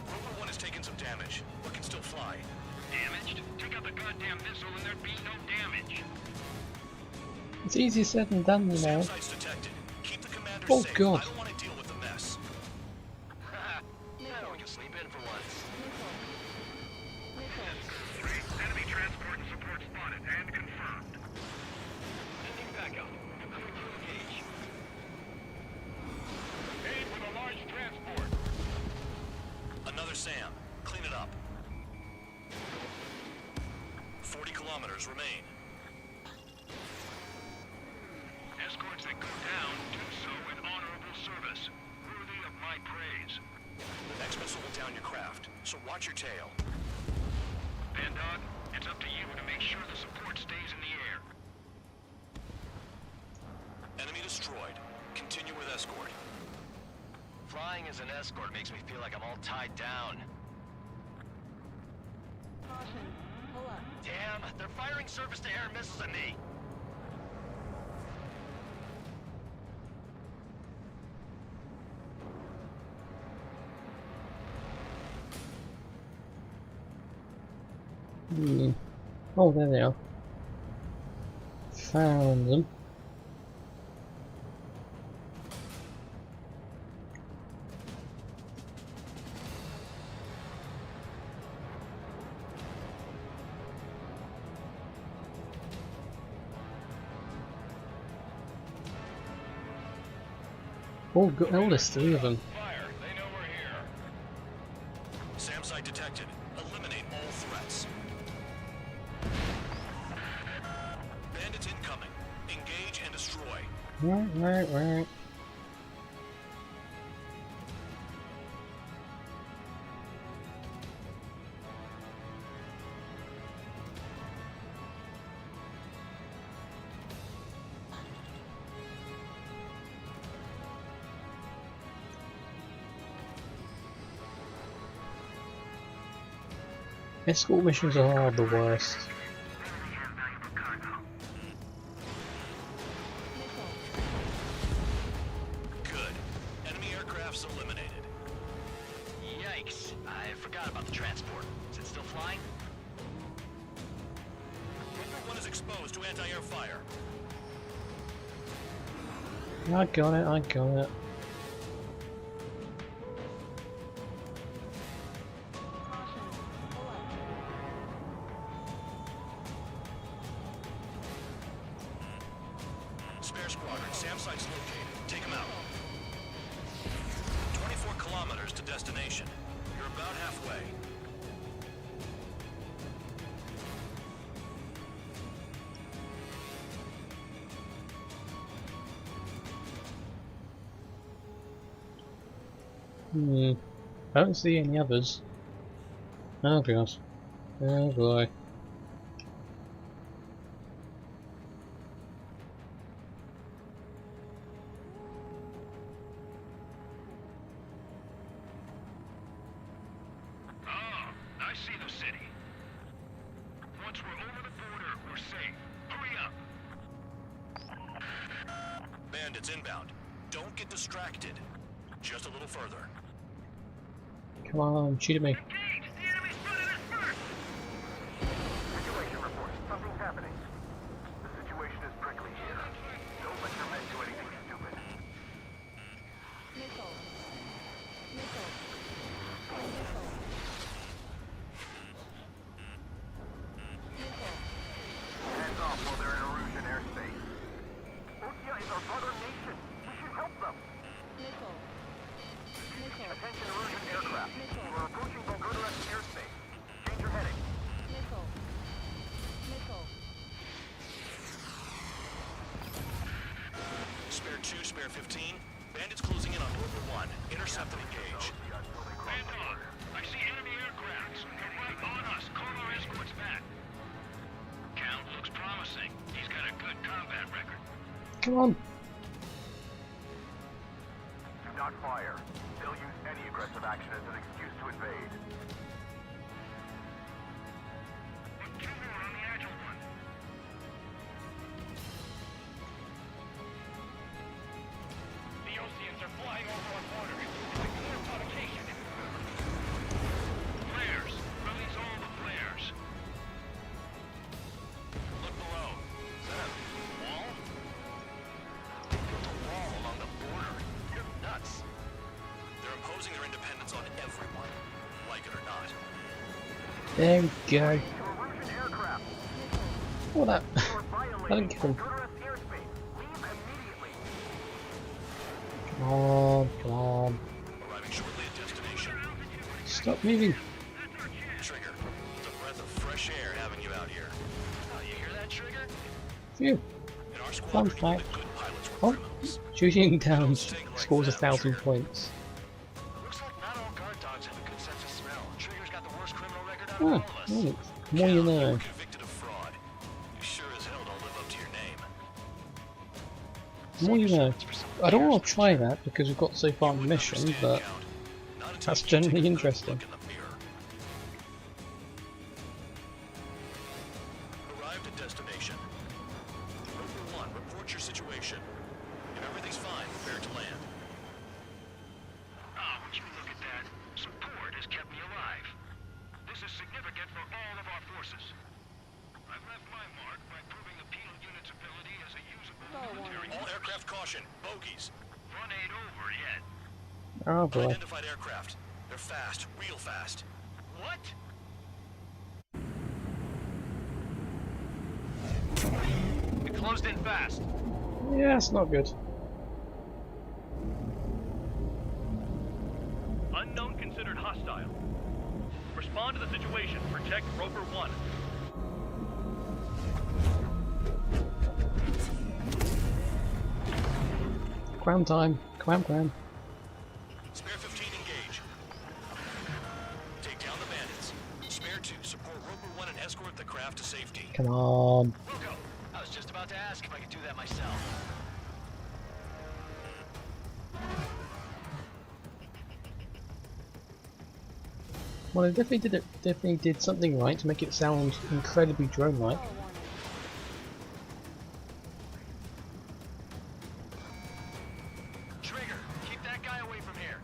Rover 1 has taken some damage, but can still fly. Damaged? Take out the goddamn missile and there'd be no damage. It's easier said than done, you know. SAM site's detected. Keep the commander Oh, safe. God. I don't want to deal with the mess. Now we can sleep in for once. Enemy transport and support spotted and confirmed. Sending backup. Coming through the gauge. Aid with a large transport. Another SAM. Clean it up. 40 kilometers remain. Escorts that go down do so in honorable service, worthy of my praise. The next missile will down your craft, so watch your tail. Bandog, it's up to you to make sure the support stays in the air. Enemy destroyed. Continue with escort. Flying as an escort makes me feel like I'm all tied down. Damn, they're firing surface-to-air missiles at me. Oh, there they are. Found them. Oh, there's 3 of them. Fire, they know we're here. SAM site detected. Eliminate all threats. Bandits incoming. Engage and destroy. Right. Escort missions are the worst. Good. Enemy aircraft's eliminated. Yikes. I forgot about the transport. Is it still flying? Rover 1 is exposed to anti-air fire. I got it. Spare squadron. SAM site's located. Take them out. 24 kilometers to destination. You're about halfway. I don't see any others. Oh gosh. Oh boy. Ah, I see the city. Once we're over the border, we're safe. Hurry up. Bandits inbound. Don't get distracted. Just a little further. Come on, shoot at me. Situation report. Something's happening. The situation is prickly here. Don't let your men do anything stupid. Missile. Missile. Missile. Hands off while they're in Erusian airspace. Otia is our brother nation. We should help them. Missile. Missile. Attention Erusian aircraft. Missile. We're approaching Bulgarian airspace. Change your heading. Missile. Missile. Spare 2, spare 15. Bandits closing in on Rover 1. Intercept and engage. Bandog, I see enemy aircrafts. They're right on us. Call our escorts back. Count looks promising. He's got a good combat record. Come on. Do not fire. They'll use any aggressive action as an excuse to invade. Put 2 more on the agile one. The Oceans are flying over our border. It's a clear provocation. Flares. Release all the flares. Look below. Is that a wall? They built a wall along the border. You're nuts. They're imposing their independence on everyone, like it or not. There we go. Erusian aircraft. Oh, that. You're I didn't violating kill him. Bulgarian airspace. Leave immediately. Come on, come on. Arriving shortly at destination. Stop moving. Trigger, it's a breath of fresh air having you out here. Oh, you hear that, Trigger? Phew. In our Fun squadron, only fact. the good pilots were Oh, criminals. shooting down scores 1,000 points. Looks like not all guard dogs have a good sense of smell. Trigger's got the worst criminal record out of Ah, all of us. right. More you Count, know. were convicted of fraud. You sure as hell don't live up to your name. More you know. I don't want to try that because we've got so far in the mission, but that's generally interesting. Arrived at destination. Rover 1, report your situation. If everything's fine, prepare to land. Ah, would you look at that? Support has kept me alive. This is significant for all of our forces. I've left my mark by proving the penal unit's ability as a usable military All force. aircraft caution. Bogies. Run ain't over yet. Oh boy. Unidentified aircraft. They're fast. Real fast. What? It closed in fast. Yeah, it's not good. Unknown considered hostile. Respond to the situation. Protect Rover 1. Cram time. Cram. Spare 15 engage. Take down the bandits. Spare 2 support Rover 1 and escort the craft to safety. Come on. Wilco, I was just about to ask if I could do that myself. Well, they definitely did something right to make it sound incredibly drone-like. Trigger, keep that guy away from here.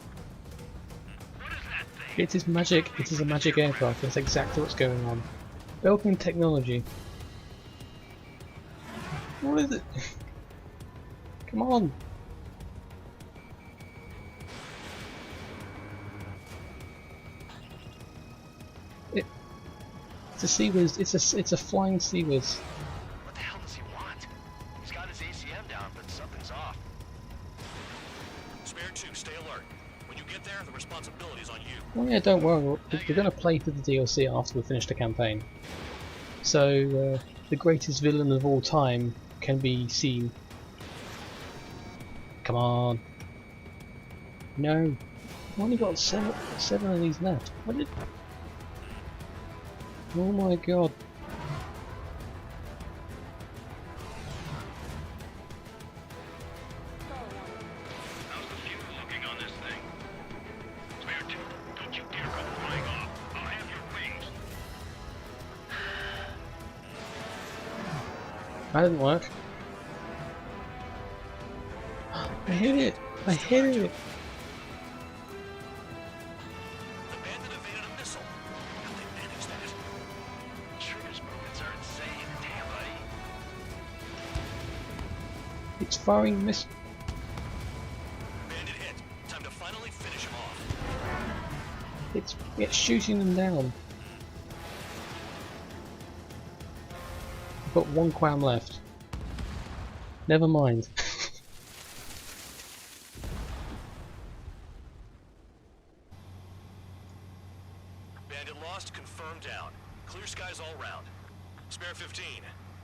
What is that thing? It is magic. It is a magic aircraft. That's exactly what's going on. Belkin technology. What is it? Come on. It's a sea whiz. It's a flying sea whiz. What the hell does he want? He's got his ACM down, but something's off. Spare 2, stay alert. When you get there, the responsibility is on you. Well, yeah, don't worry. We're going to play through the DLC after we finish the campaign. So the greatest villain of all time can be seen. Come on. No. I've only got seven of these left. What did? Oh my god. How's the fuel looking on this thing? Spare 2, don't you dare go flying off. I'll have your wings. That didn't work. I hit it! I hit it! It's firing miss. Bandit hit. Time to finally finish him off. It's shooting them down. I've got 1 quam left. Never mind. Bandit lost, confirmed down. Clear skies all round. Spare 15.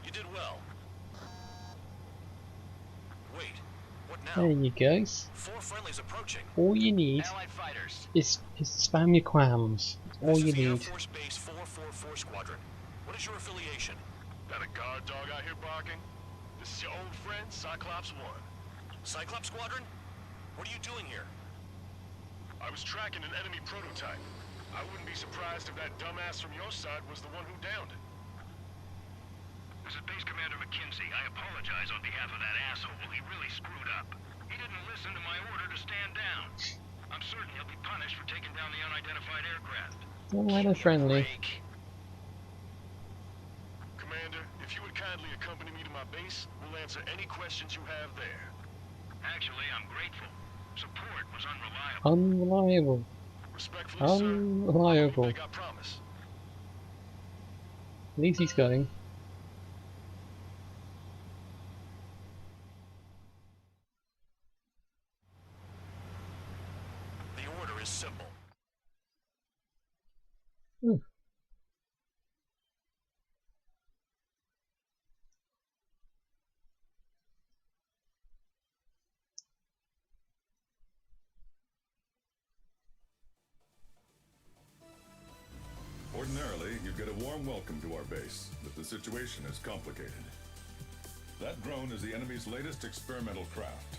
You did well. Wait, what now? There you go. 4 friendlies approaching. All you need Allied fighters. is spam your quams. All This you is the Air need. Force Base 444 Squadron. What is your affiliation? Got a guard dog out here barking? This is your old friend, Cyclops 1. Cyclops Squadron? What are you doing here? I was tracking an enemy prototype. I wouldn't be surprised if that dumbass from your side was the one who downed it. This is Base Commander McKinsey. I apologize on behalf of that asshole. He really screwed up. He didn't listen to my order to stand down. I'm certain he'll be punished for taking down the unidentified aircraft. Oh, weather friendly. Commander, if you would kindly accompany me to my base, we'll answer any questions you have there. Actually, I'm grateful. Support was unreliable. Unreliable. Respectfully, sir. Unreliable. I promise. At least he's going. The order is simple. Ordinarily, you'd get a warm welcome to our base, but the situation is complicated. That drone is the enemy's latest experimental craft.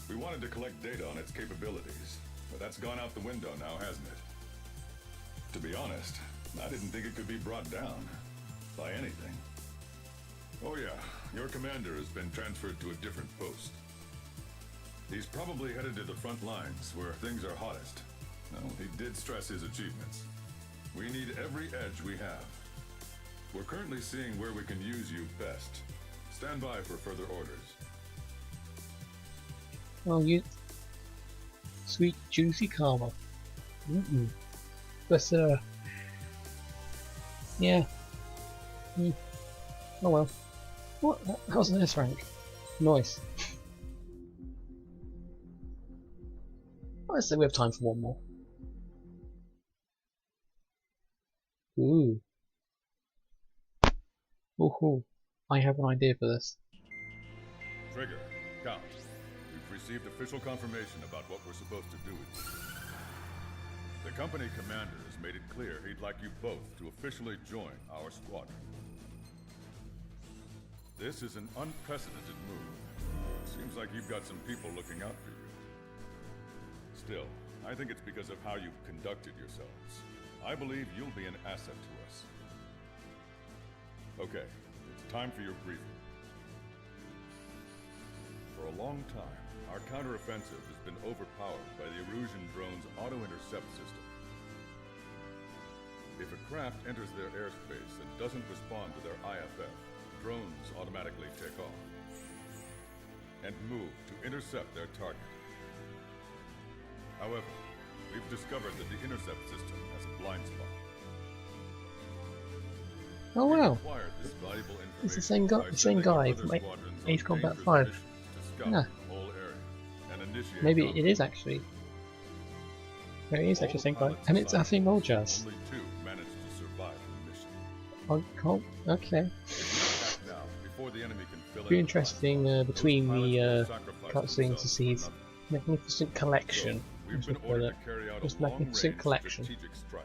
We wanted to collect data on its capabilities, but that's gone out the window now, hasn't it? To be honest, I didn't think it could be brought down by anything. Oh yeah, your commander has been transferred to a different post. He's probably headed to the front lines, where things are hottest. No, he did stress his achievements. We need every edge we have. We're currently seeing where we can use you best. Stand by for further orders. Oh, you sweet juicy karma. But yeah. Oh well. What? How's an S rank? Nice. Let's say we have time for one more. Ooh. Ooh. I have an idea for this. Trigger, Count. We've received official confirmation about what we're supposed to do with you. The company commander has made it clear he'd like you both to officially join our squadron. This is an unprecedented move. Seems like you've got some people looking out for you. Still, I think it's because of how you've conducted yourselves. I believe you'll be an asset to us. Okay, it's time for your briefing. For a long time, our counteroffensive has been overpowered by the Erusian drone's auto-intercept system. If a craft enters their airspace and doesn't respond to their IFF, drones automatically take off and move to intercept their target. However, we've discovered that the intercept system has a blind spot. Oh wow! This valuable It's the same guy from Ace Combat 5. Yeah. Maybe it is actually. Maybe it is actually the same guy. And it's Afi Mojas. Only 2 managed to survive the mission. Oh, cool. Okay. Now, before the enemy can fill Be interesting between the cutscenes to see his magnificent collection. We've been ordered to carry out a magnificent collection. strategic strike.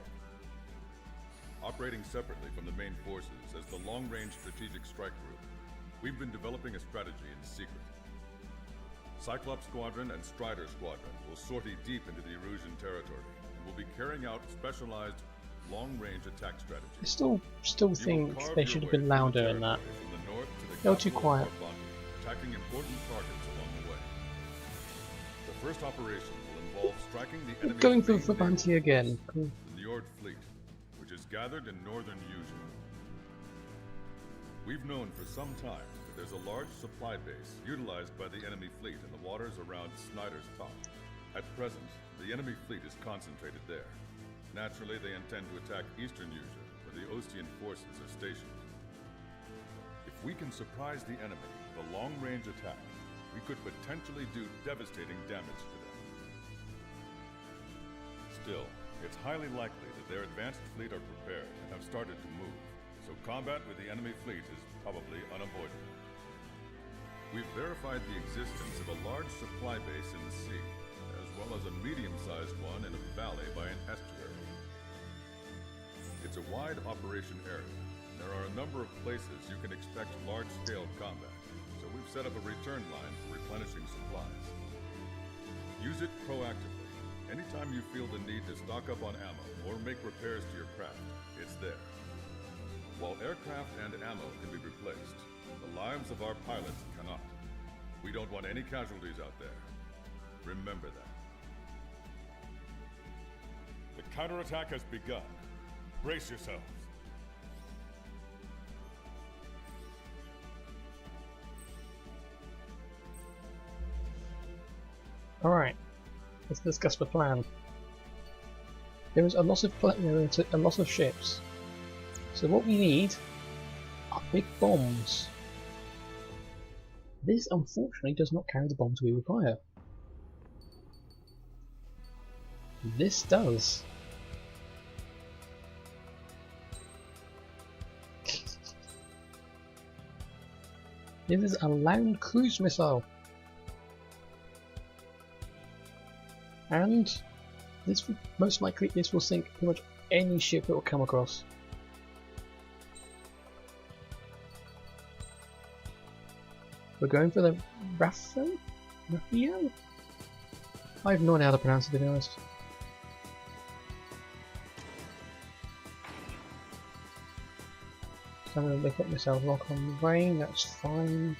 Operating separately from the main forces as the Long-Range Strategic Strike Group, we've been developing a strategy in secret. Cyclops Squadron and Strider Squadron will sortie deep into the Erusian territory and will be carrying out specialized long-range attack strategies. I still think they should have been louder in that. They were too quiet. Attacking important targets along the way. The first operation will involve striking the enemy. Going for the bounty again. Cool. The Njord fleet, which is gathered in northern Eugene. We've known for some time that there's a large supply base utilized by the enemy fleet in the waters around Snyder's Top. At present, the enemy fleet is concentrated there. Naturally, they intend to attack Eastern Usia, where the Ostian forces are stationed. If we can surprise the enemy with a long-range attack, we could potentially do devastating damage to them. Still, it's highly likely that their advanced fleet are prepared and have started to move, so combat with the enemy fleet is probably unavoidable. We've verified the existence of a large supply base in the sea, as well as a medium-sized one in a valley by an estuary. It's a wide operation area. There are a number of places you can expect large-scale combat, so we've set up a return line for replenishing supplies. Use it proactively. Anytime you feel the need to stock up on ammo or make repairs to your craft, it's there. While aircraft and ammo can be replaced, the lives of our pilots cannot. We don't want any casualties out there. Remember that. The counterattack has begun. Brace yourselves. Alright, let's discuss the plan. There is a lot of ships. So what we need are big bombs. This unfortunately does not carry the bombs we require. This does. This is a land cruise missile. And this will, most likely this will sink pretty much any ship it will come across. We're going for the Raptor? I have no idea how to pronounce it, to be honest. So I'm going to look at myself, lock on rain, that's fine.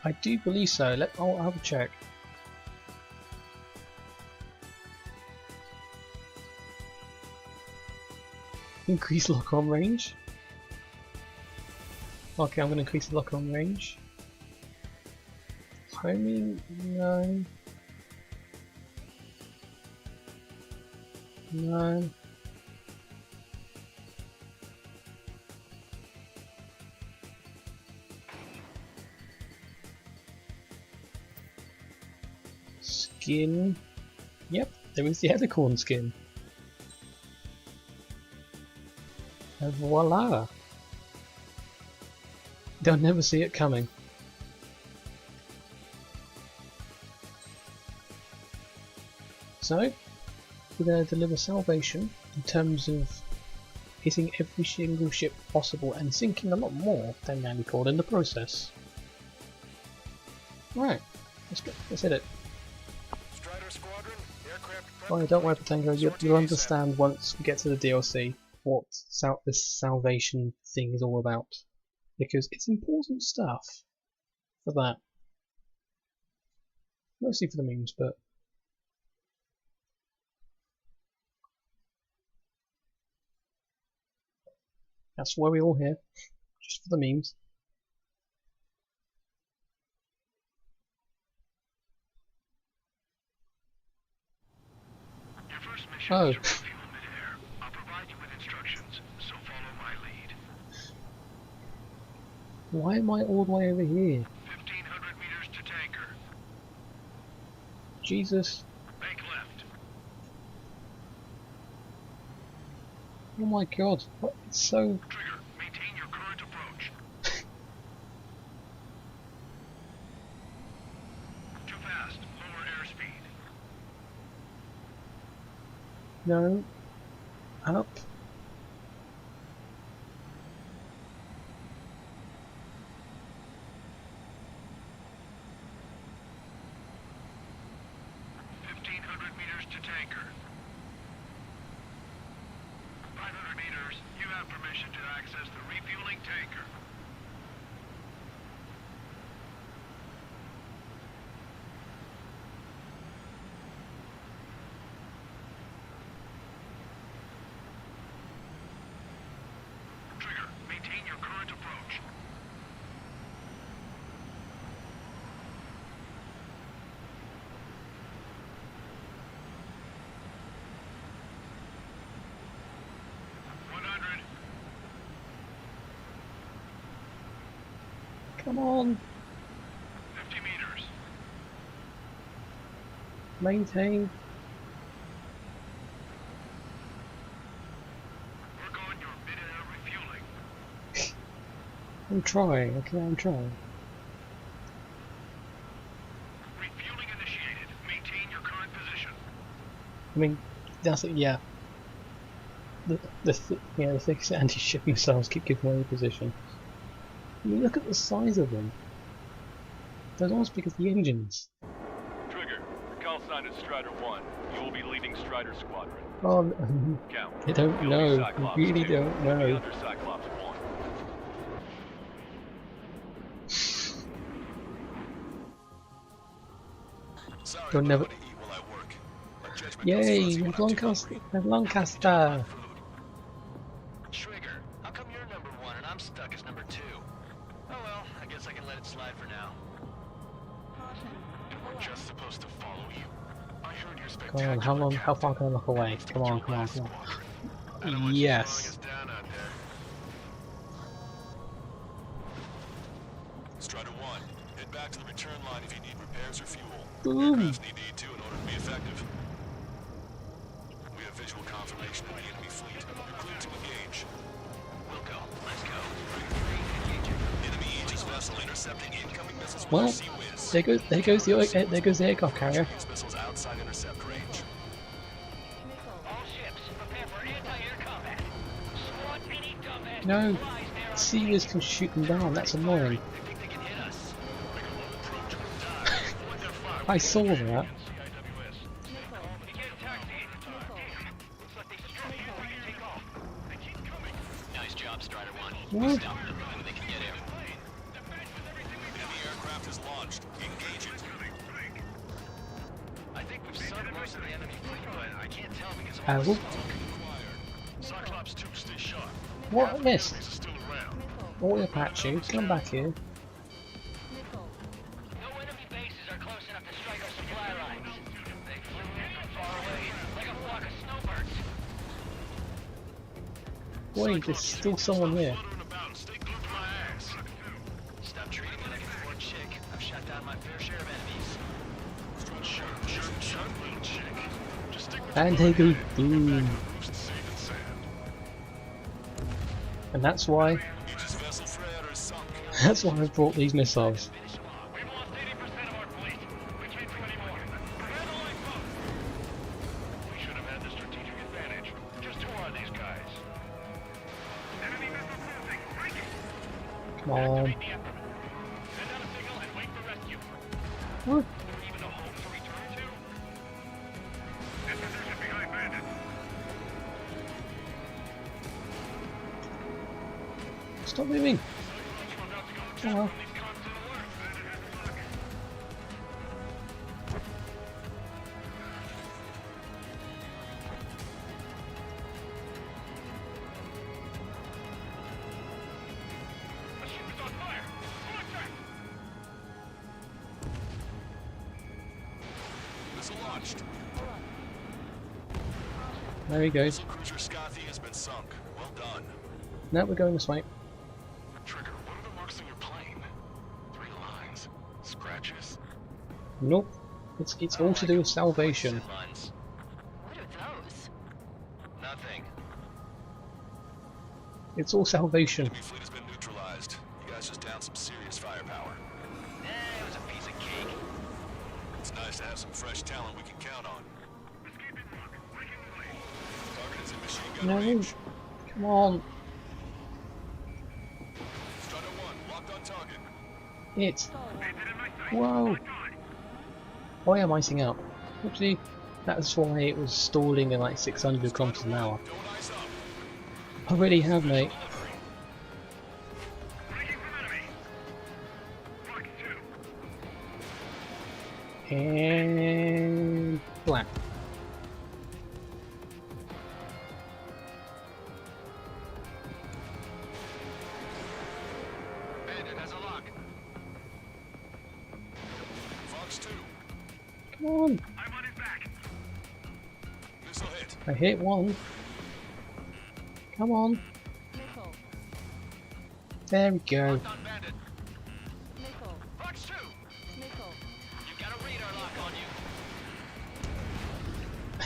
I do believe so. I'll have a check. Increase lock-on range. Okay, I'm going to increase the lock-on range. Homing? No. No. Skin. Yep, there is the helicorn skin. And voila! They'll never see it coming. So, we're going to deliver salvation in terms of hitting every single ship possible and sinking a lot more than Nannycord in the process. Right, let's hit it. Well, don't worry, Tango, you'll understand once we get to the DLC what this salvation thing is all about. Because it's important stuff for that. Mostly for the memes, but that's why we're all here. Just for the memes. Your first mission is to refuel mid-air. I'll provide you with instructions, so follow my lead. Why am I all the way over here? 1,500 meters to tanker. Jesus. Bank left. Oh my god. What? It's so... Trigger, maintain your current approach. Too fast. Lower airspeed. No. Up. Come on. 50 meters. Maintain. We're going to mid-air refueling. I'm trying, okay, I'm trying. Refueling initiated. Maintain your current position. I mean, that's it, yeah. The thick anti-ship missiles keep giving away position. I mean, look at the size of them. They're almost big as the engines. Trigger, call sign is Strider 1. You will be leading Strider Squadron. Oh, Count. I don't You'll know. be I Cyclops really 2. don't You'll be know. under Cyclops 1. Sorry, You'll never. eat while I work. My judgment goes Yay! fuzzy when I'm too hungry. Lancaster. Trigger, how come you're number 1 and I'm stuck as number 2? Oh well, I guess I can let it slide for now. We're just supposed to follow you. I heard your Come spectacular on, how long? How far can I look away? Come on, come on, come on. Yes. down out there. Strider 1, head back to the return line if you need repairs or fuel. Boom. Aircrafts need E2 in order to be effective. We have visual confirmation of the enemy fleet. You're clear to engage. We'll go. Let's go. Enemy Aegis vessel intercepting incoming missiles with Well, our Sea Whiz. there goes the aircraft carrier. These missiles outside intercept range. All ships, prepare for anti-air combat. Squat any dumbass No, that flies there. Sealers can shoot them down. That's annoying. They think they can hit us. I saw that. Begin taxiing. Looks like they struck you ready to take off. They keep coming. Nice job, Strider 1. What? Stop them before they can get here. Enemy aircraft is launched. Engage it. I think we've sunk most of the enemy fleet, but I can't tell because of Well, Cyclops 2, stay sharp. what a miss. Enemies are still around. Oil Apache, come back here. no enemy bases are close enough to strike our supply lines. They flew in from far away, like a flock of snowbirds. Wait, there's still someone here. Fluttering about. Stay glued to my ass. Stop treating me like a poor chick. I've shot down my fair share of enemies. Shut, little chick. Just stick with And your they go line. boom. Get back to the roost safe and sound. And that's why Aegis vessel Freyator is sunk. I brought these missiles. We've lost 80% of our fleet. We can't do any more. Prepare the lifeboat. We should have had the strategic advantage. Just who are these guys? Enemy missile closing. Break it. Come on. Activate the implement. Send out a signal and wait for rescue. Woo. Is there even a home to return to? In position behind bandits. Stop moving. Oh. Missile launched. There he goes. Missile cruiser Scothy has been sunk. Well done. Now we're going this way. Trigger, what are the marks on your plane? 3 lines. Scratches? Nope. It's all to do with salvation. Lines. What are those? Nothing. It's all salvation. Enemy fleet has been neutralized. You guys just downed some serious firepower. It was a piece of cake. It's nice to have some fresh talent we can count on. Target is in machine gun No. range. Come on. Strider 1, locked on target. It's. Whoa. Why am I icing out? Oopsie. That's why it was stalling at like 600 kilometers an hour. Don't ice up. I really have, mate. And black. Bandit has a lock. Fox 2. Come on. I'm on his back. Missile hit. I hit one. Come on. There we go. Locked on Bandit.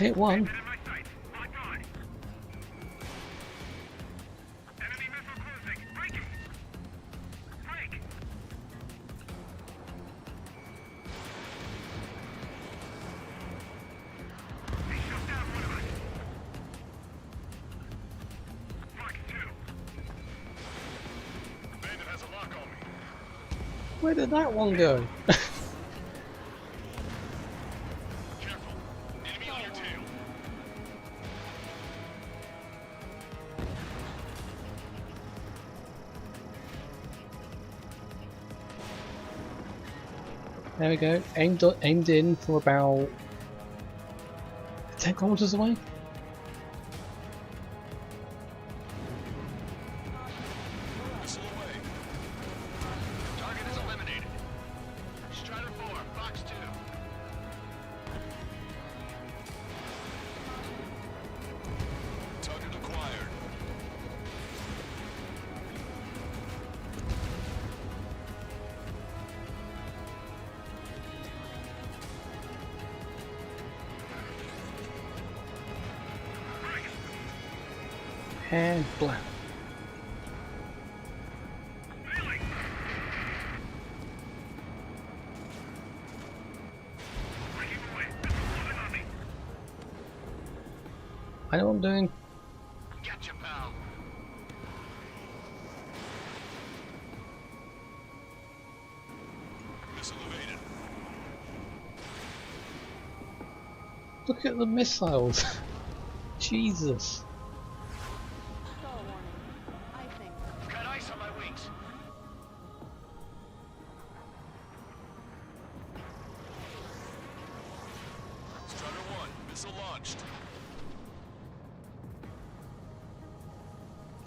hit one. Where did that one go? There we go. Aimed in from about 10 kilometers away. Target is eliminated. Strider 4, Fox 2. Target acquired. And blam. I know what I'm doing. Gotcha, pal. Missile evaded. Look at the missiles. Jesus. Got ice on my wings. Strider 1, missile launched.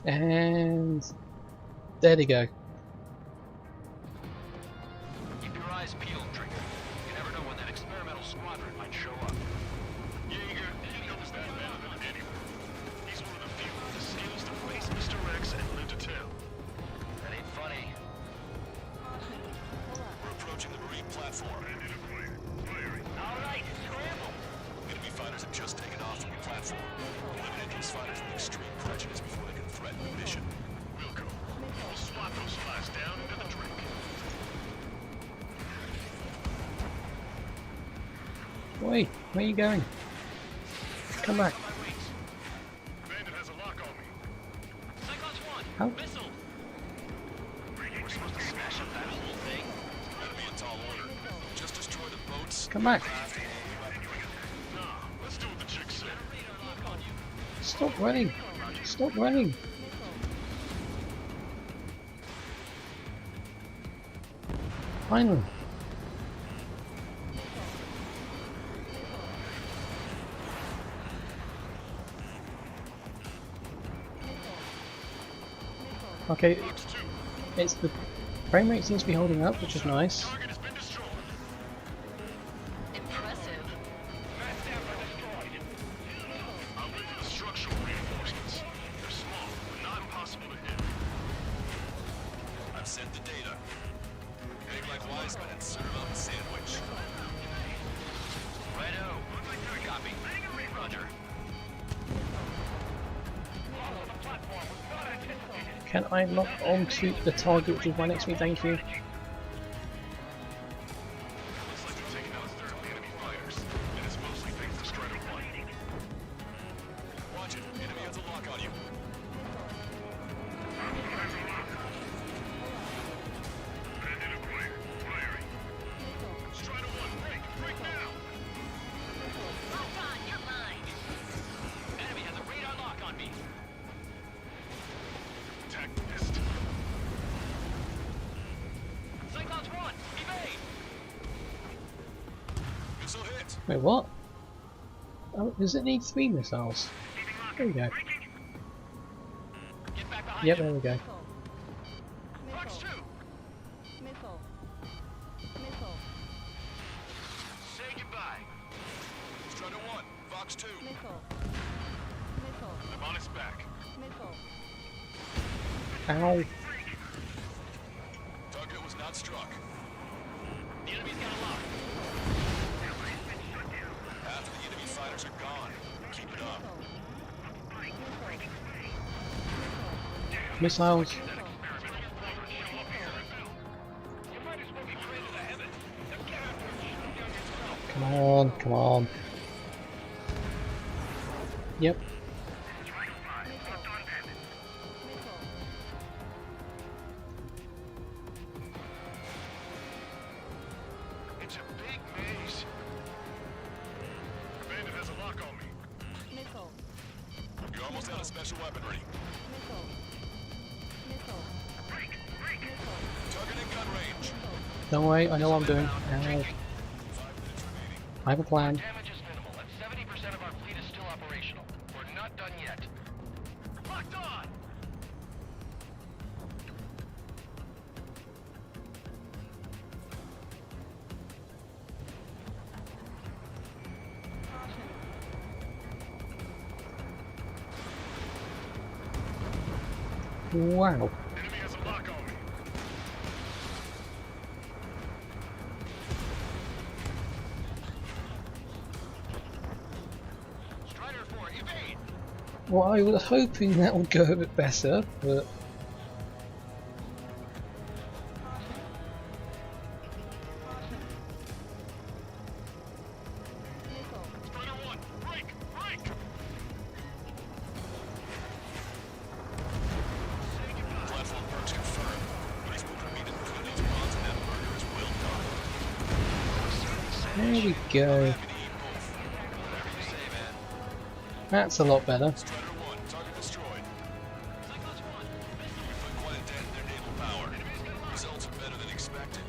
And there they go. Keep your eyes peeled, Trigger. You never know when that experimental squadron might show up. Jaeger, he knows that better than anyone. He's one of the few with the skills to face Mr. X and live to tell. That ain't funny. We're approaching the marine platform. All right, scramble. Enemy fighters have just taken off from the platform. Eliminate these fighters with extreme prejudice before they can threaten the mission. We'll go. We'll swap those flies down into the drink. Wait, where are you going? Come back. Bandit has a lock on me. Cyclops 1, How? missile. We're supposed to smash up that whole thing. Enemy in tall order. Just destroy the boats. Come back. Nah, let's do what the chick said. Stop running. Stop running. Finally. Okay, it's the frame rate seems to be holding up, which is nice. Impressive. I'm looking for the structural reinforcements. They're small, but not impossible to hit. I've sent the data. Make like wise men and serve up a sandwich. Righto. Copy. Roger. Can I lock onto the target which is right next to me? Thank you. Looks like they're taking out a third of the enemy fighters, and it's mostly thanks to Strider 1. Watch it. Enemy has a lock on you. Bandit acquired. Firing. Strider 1, break! Break now! Lock on, you're mine. Enemy has a radar lock on me. Attack missed. Cyclops 1, evade! Missile hit. Wait, what? Oh, does it need 3 missiles? There we go. Get back behind Yep, him. there we go. Fox 2! Missile. Missile. Say goodbye. Strider 1, Fox 2. Missile. Missile. I'm on his back. Missile. Ow. Target was not struck. The enemy's got a lock. Half of the enemy fighters are gone. Missiles. Come on, come on. Yep. It's a big maze. Bandit has a lock on me. Missile. You're almost out of special weaponry. Missile. Missile. Target in gun range. Don't worry, I know what I'm doing. I have a plan. Damage is minimal, and 70% of our fleet is still operational. We're not done yet. Locked on! Wow. Enemy has a lock on me. Strider 4, evade! Well, I was hoping that would go a bit better, but Strider 1, break! Break! Platform perks confirmed. Police will permit and put these bonds and that murder is well done. there we go. That's a lot better. Strider 1, target destroyed. Cyclones 1, we put quite a dent in their naval power. Results are better than expected.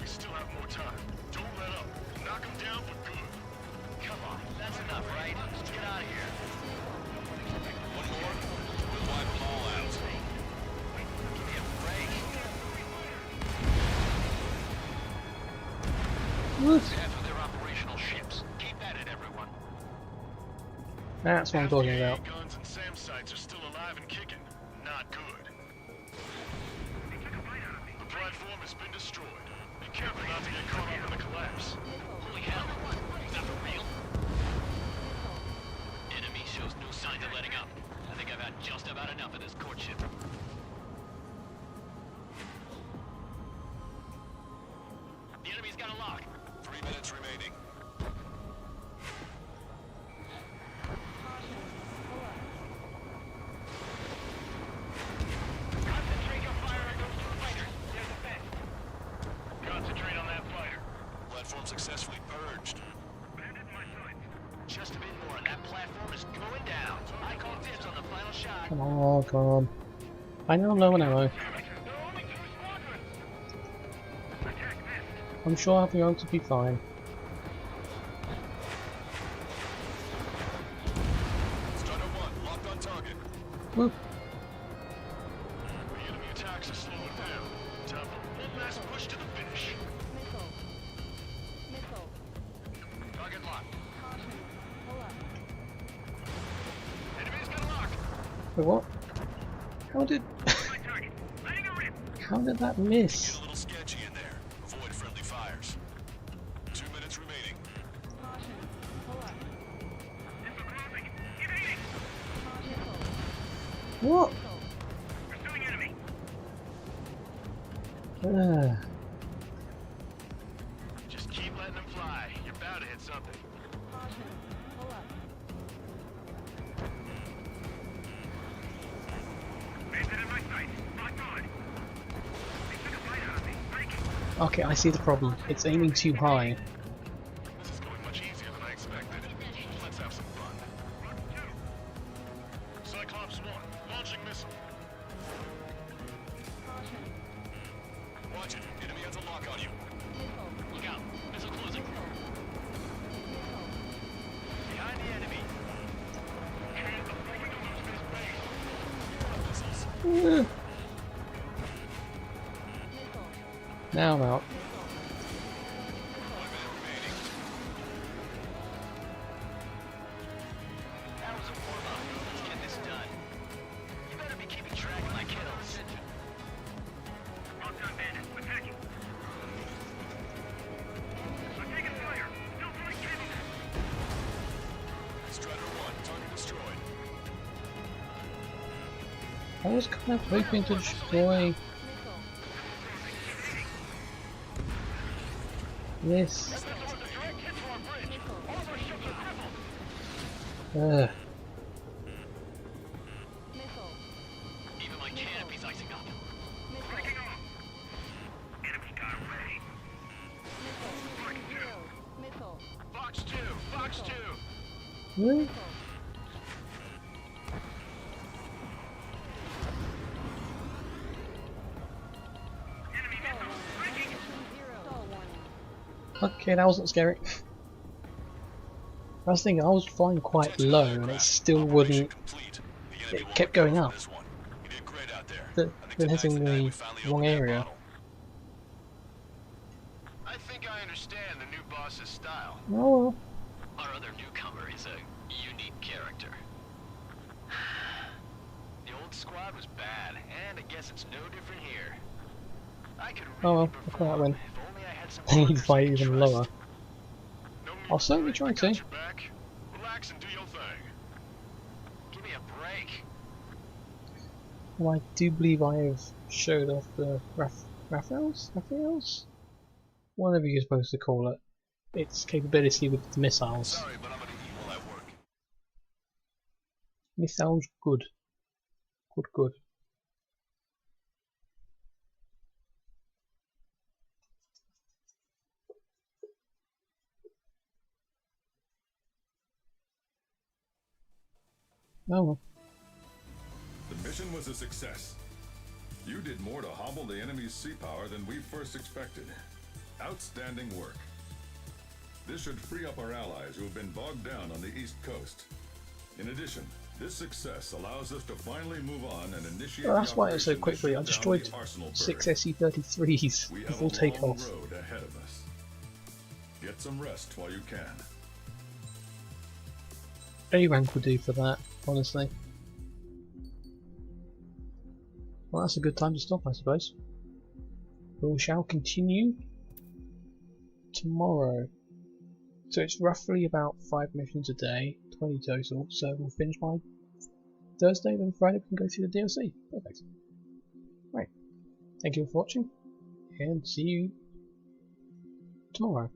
We still have more time. Don't let up. Knock them down for good. Come on, that's enough, right? Let's get out of here. One more, we'll wipe them all out. Give me a break. Woof. Half of their operational ships. Keep at it, everyone. That's what I'm talking about. Guns and SAM sites are still alive and kicking. Not good. The platform has been destroyed. Be careful not to get caught up in the collapse. Holy hell. Is that for real? Enemy shows no signs of letting up. I think I've had just about enough of this courtship. The enemy's got a lock. 3 minutes remaining. Concentrate your fire on those two fighters. They're the best. Concentrate on that fighter. Platform successfully purged. Just a bit more and that platform is going down. I call dibs on the final shot. Come on, come on. I know I'm low on ammo. I'm sure I'll be able to be fine. Strider 1, locked on target. Whoop. The enemy attacks are slowing down. Time for one last push to the finish. Missile. Missile. Target locked. Caution. Pull up. Enemy's got a lock. Wait, what? How did... How did that miss? A little sketchy in there. Avoid friendly fires. 2 minutes remaining. Caution. Pull up. What? Just keep letting them fly. You're bound to hit something. Caution. Pull up. Okay, I see the problem. It's aiming too high. This is going much easier than I expected. Let's have some fun. Cyclops 1, launching missile. Watch it. Enemy has a lock on you. Look out. Missile closing. Behind the enemy. Missiles. Now I'm out. 1 minute remaining. That was a warm-up. Let's get this done. You better be keeping track of my kills. Locked on bandit. Attacking. I'm taking fire. Still fully capable. Strider 1, target destroyed. I was kind of hoping to destroy this. Even my canopy's icing up. Breaking off. Enemy got away. Fox 2! Fox 2! Really? Okay, that wasn't scary. I was thinking I was flying quite low and it still wouldn't. It kept going up. Then hitting the wrong area. I think I understand the new boss's style. Oh well. Our other newcomer is a unique character. The old squad was bad, and I guess it's no different here. I could Oh well, really look at that then. if only I had some I need to partners fight I could even trust. lower. I'll certainly try to. Relax and do your thing. Give me a break. Well, I do believe I have showed off the Raphaels? Whatever you're supposed to call it. Its capability with the missiles. Sorry, but I'm gonna eat while I work. Missiles good. Good. Oh well. The mission was a success. You did more to hobble the enemy's sea power than we first expected. Outstanding work. This should free up our allies who have been bogged down on the East Coast. In addition, this success allows us to finally move on and initiate. Well, that's why it's so quickly. I destroyed 6 SE-33s before takeoff. We have a long road ahead of us. Get some rest while you can. A rank will do for that, honestly. Well, that's a good time to stop, I suppose. We shall continue tomorrow. So it's roughly about 5 missions a day, 20 total. So we'll finish by Thursday, then Friday we can go through the DLC. Perfect. Right. Thank you for watching, and see you tomorrow.